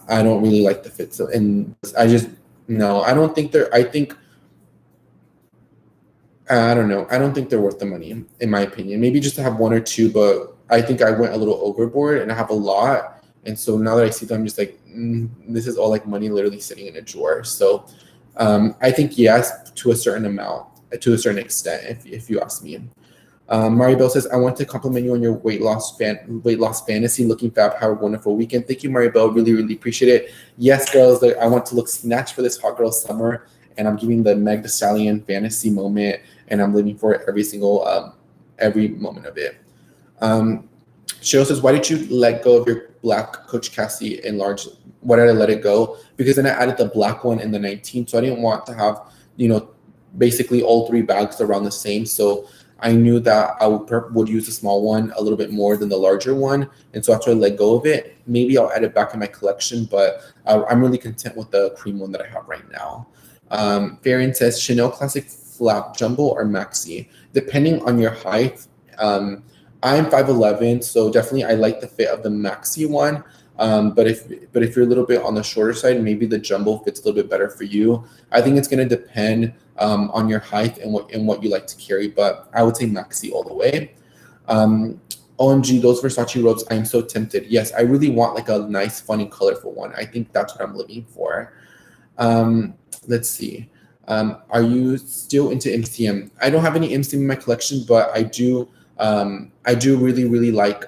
I don't really like the fit. So, and I just no, I don't think they're. I don't know. I don't think they're worth the money, in my opinion. Maybe just to have one or two, but I think I went a little overboard, and I have a lot. And so now that I see them, I'm just like, this is all like money literally sitting in a drawer. So I think yes, to a certain amount, to a certain extent, if you ask me. Maribel says, I want to compliment you on your weight loss fantasy. Looking fab. Have a wonderful weekend. Thank you, Maribel. Really, really appreciate it. Yes, girls, I want to look snatched for this hot girl summer, and I'm giving the Meg Thee Stallion fantasy moment, and I'm living for it every moment of it. Cheryl says, why did you let go of your black Coach Cassie in large? Why did I let it go? Because then I added the black one in the 19, so I didn't want to have, basically all three bags around the same. So I knew that I would use the small one a little bit more than the larger one, and so after I let go of it, maybe I'll add it back in my collection, but I'm really content with the cream one that I have right now. Varian says, Chanel Classic Flap Jumbo or Maxi? Depending on your height. I'm 5'11", so definitely I like the fit of the Maxi one. But if you're a little bit on the shorter side, maybe the Jumbo fits a little bit better for you. I think it's going to depend on your height and what you like to carry, but I would say Maxi all the way. OMG, those Versace robes, I'm so tempted. Yes, I really want like a nice, funny, colorful one. I think that's what I'm looking for. Let's see. Are you still into MCM? I don't have any MCM in my collection, but I do really, really like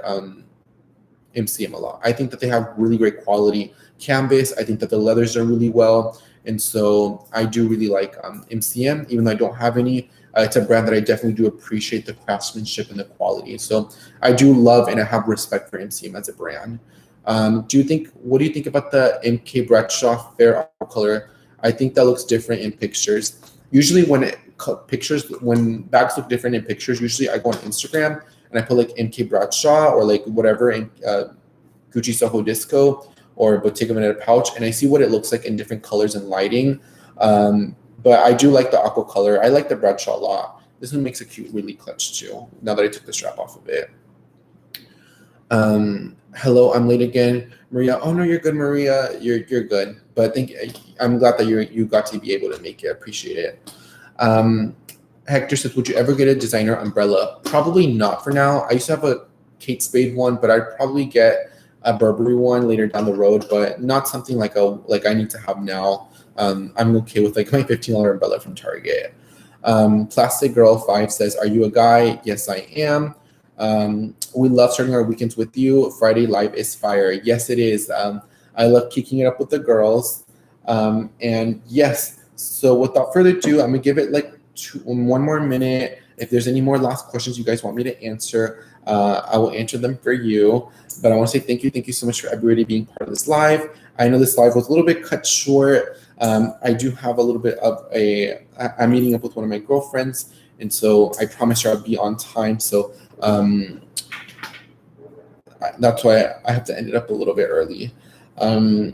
MCM a lot. I think that they have really great quality canvas. I think that the leathers are really well. And so I do really like MCM, even though I don't have any. It's a brand that I definitely do appreciate the craftsmanship and the quality. So I do love and I have respect for MCM as a brand. What do you think about the MK Bradshaw Fair color? I think that looks different in pictures. Usually when bags look different in pictures, usually I go on Instagram and I put like MK Bradshaw or like whatever in Gucci Soho Disco or Bottega Veneta pouch, and I see what it looks like in different colors and lighting. But I do like the aqua color. I like the Bradshaw a lot. This one makes a cute, really clutch too, now that I took the strap off of it. Hello, I'm late again. Maria, oh no, you're good, Maria. You're good. But I'm glad that you got to be able to make it. I appreciate it. Hector says, would you ever get a designer umbrella? Probably not for now. I used to have a Kate Spade one, but I'd probably get a Burberry one later down the road, but not something like I need to have now. I'm okay with like my $15 umbrella from Target. Plastic Girl 5 says, are you a guy? Yes, I am. We love starting our weekends with you. Friday live is fire. Yes, it is. I love kicking it up with the girls. And yes, so without further ado, I'm gonna give it like one more minute. If there's any more last questions you guys want me to answer, I will answer them for you. But I want to say thank you so much for everybody being part of this live. I know this live was a little bit cut short. I do have a little bit of I'm meeting up with one of my girlfriends, and so I promised her I'll be on time. So that's why I have to end it up a little bit early. Are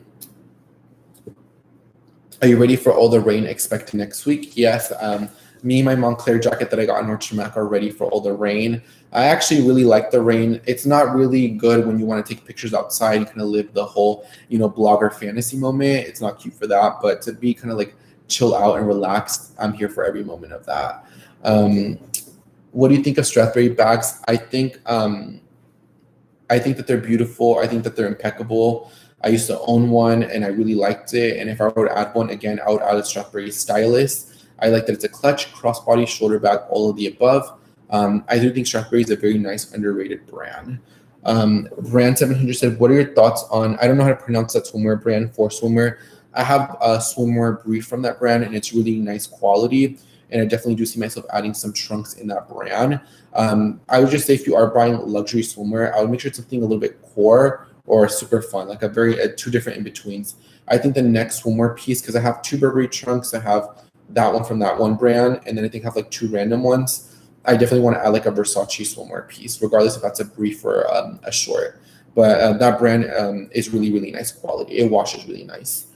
you ready for all the rain expected next week? Yes. Me and my Montclair jacket that I got in Nordstrom Rack are ready for all the rain. I actually really like the rain. It's not really good when you want to take pictures outside and kind of live the whole, blogger fantasy moment. It's not cute for that, but to be kind of like chill out and relaxed, I'm here for every moment of that. What do you think of Strathberry bags? I think that they're beautiful. I think that they're impeccable. I used to own one and I really liked it. And if I were to add one again, I would add a Strathberry Stylist. I like that it's a clutch, crossbody, shoulder bag, all of the above. I do think Strathberry is a very nice, underrated brand. Brand 700 said, what are your thoughts on, I don't know how to pronounce that swimwear brand, for swimwear. I have a swimwear brief from that brand and it's really nice quality. And I definitely do see myself adding some trunks in that brand. I would just say if you are buying luxury swimwear, I would make sure it's something a little bit core or super fun, like two different in-betweens. I think the next swimwear piece, because I have two Burberry trunks, I have that one from that one brand, and then I think I have like two random ones. I definitely want to add like a Versace swimwear piece, regardless if that's a brief or a short. But that brand is really, really nice quality. It washes really nice.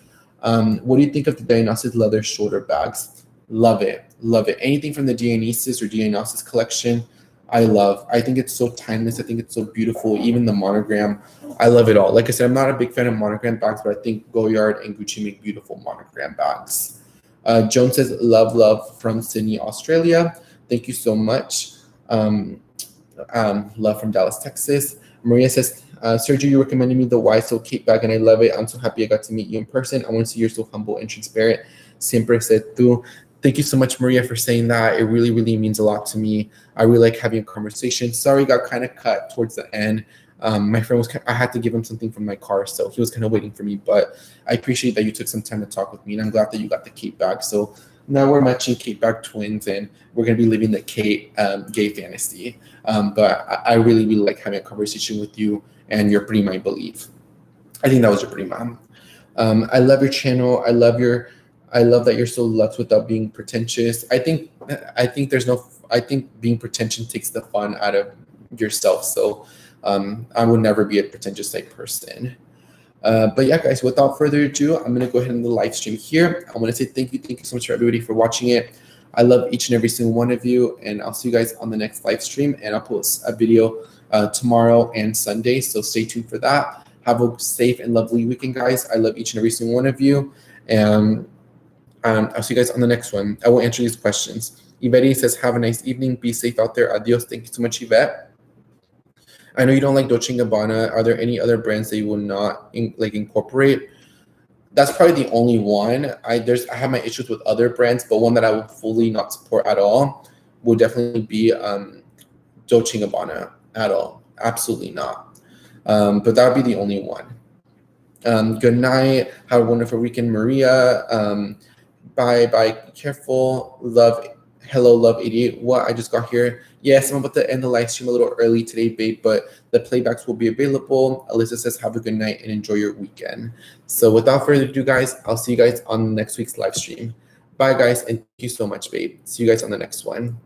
What do you think of the Dionysus leather shoulder bags? Love it. Love it. Anything from the Dionysus or Dionysus collection, I love. I think it's so timeless. I think it's so beautiful. Even the monogram, I love it all. Like I said, I'm not a big fan of monogram bags, but I think Goyard and Gucci make beautiful monogram bags. Joan says, love from Sydney, Australia. Thank you so much. Love from Dallas, Texas. Maria says, Sergio, you recommended me the YSL Cape bag and I love it. I'm so happy I got to meet you in person. I want to see you're so humble and transparent. Siempre said tú. Thank you so much, Maria, for saying that. It really, really means a lot to me. I really like having a conversation. Sorry, got kind of cut towards the end. My friend I had to give him something from my car, so he was kind of waiting for me. But I appreciate that you took some time to talk with me, and I'm glad that you got the Kate bag. So now we're matching Kate bag twins, and we're going to be living the Kate gay fantasy. But I really, really like having a conversation with you, and you're pretty my belief. I think that was your pretty mom. I love your channel. I love that you're so lux without being pretentious. I think being pretentious takes the fun out of yourself. So I would never be a pretentious type person. But yeah, guys, without further ado, I'm gonna go ahead and end the live stream here. I want to say thank you so much for everybody for watching it. I love each and every single one of you, and I'll see you guys on the next live stream. And I'll post a video tomorrow and Sunday, so stay tuned for that. Have a safe and lovely weekend, guys. I love each and every single one of you, and I'll see you guys on the next one. I will answer these questions. Yvette says, have a nice evening. Be safe out there. Adios. Thank you so much, Yvette. I know you don't like Dolce & Gabbana. Are there any other brands that you will not incorporate? That's probably the only one. I have my issues with other brands, but one that I would fully not support at all would definitely be Dolce & Gabbana at all. Absolutely not. But that would be the only one. Good night. Have a wonderful weekend, Maria. Bye. Be careful. Love. Hello, Love 88. What? I just got here. Yes, I'm about to end the live stream a little early today, babe, but the playbacks will be available. Alyssa says, have a good night and enjoy your weekend. So without further ado, guys, I'll see you guys on next week's live stream. Bye, guys, and thank you so much, babe. See you guys on the next one.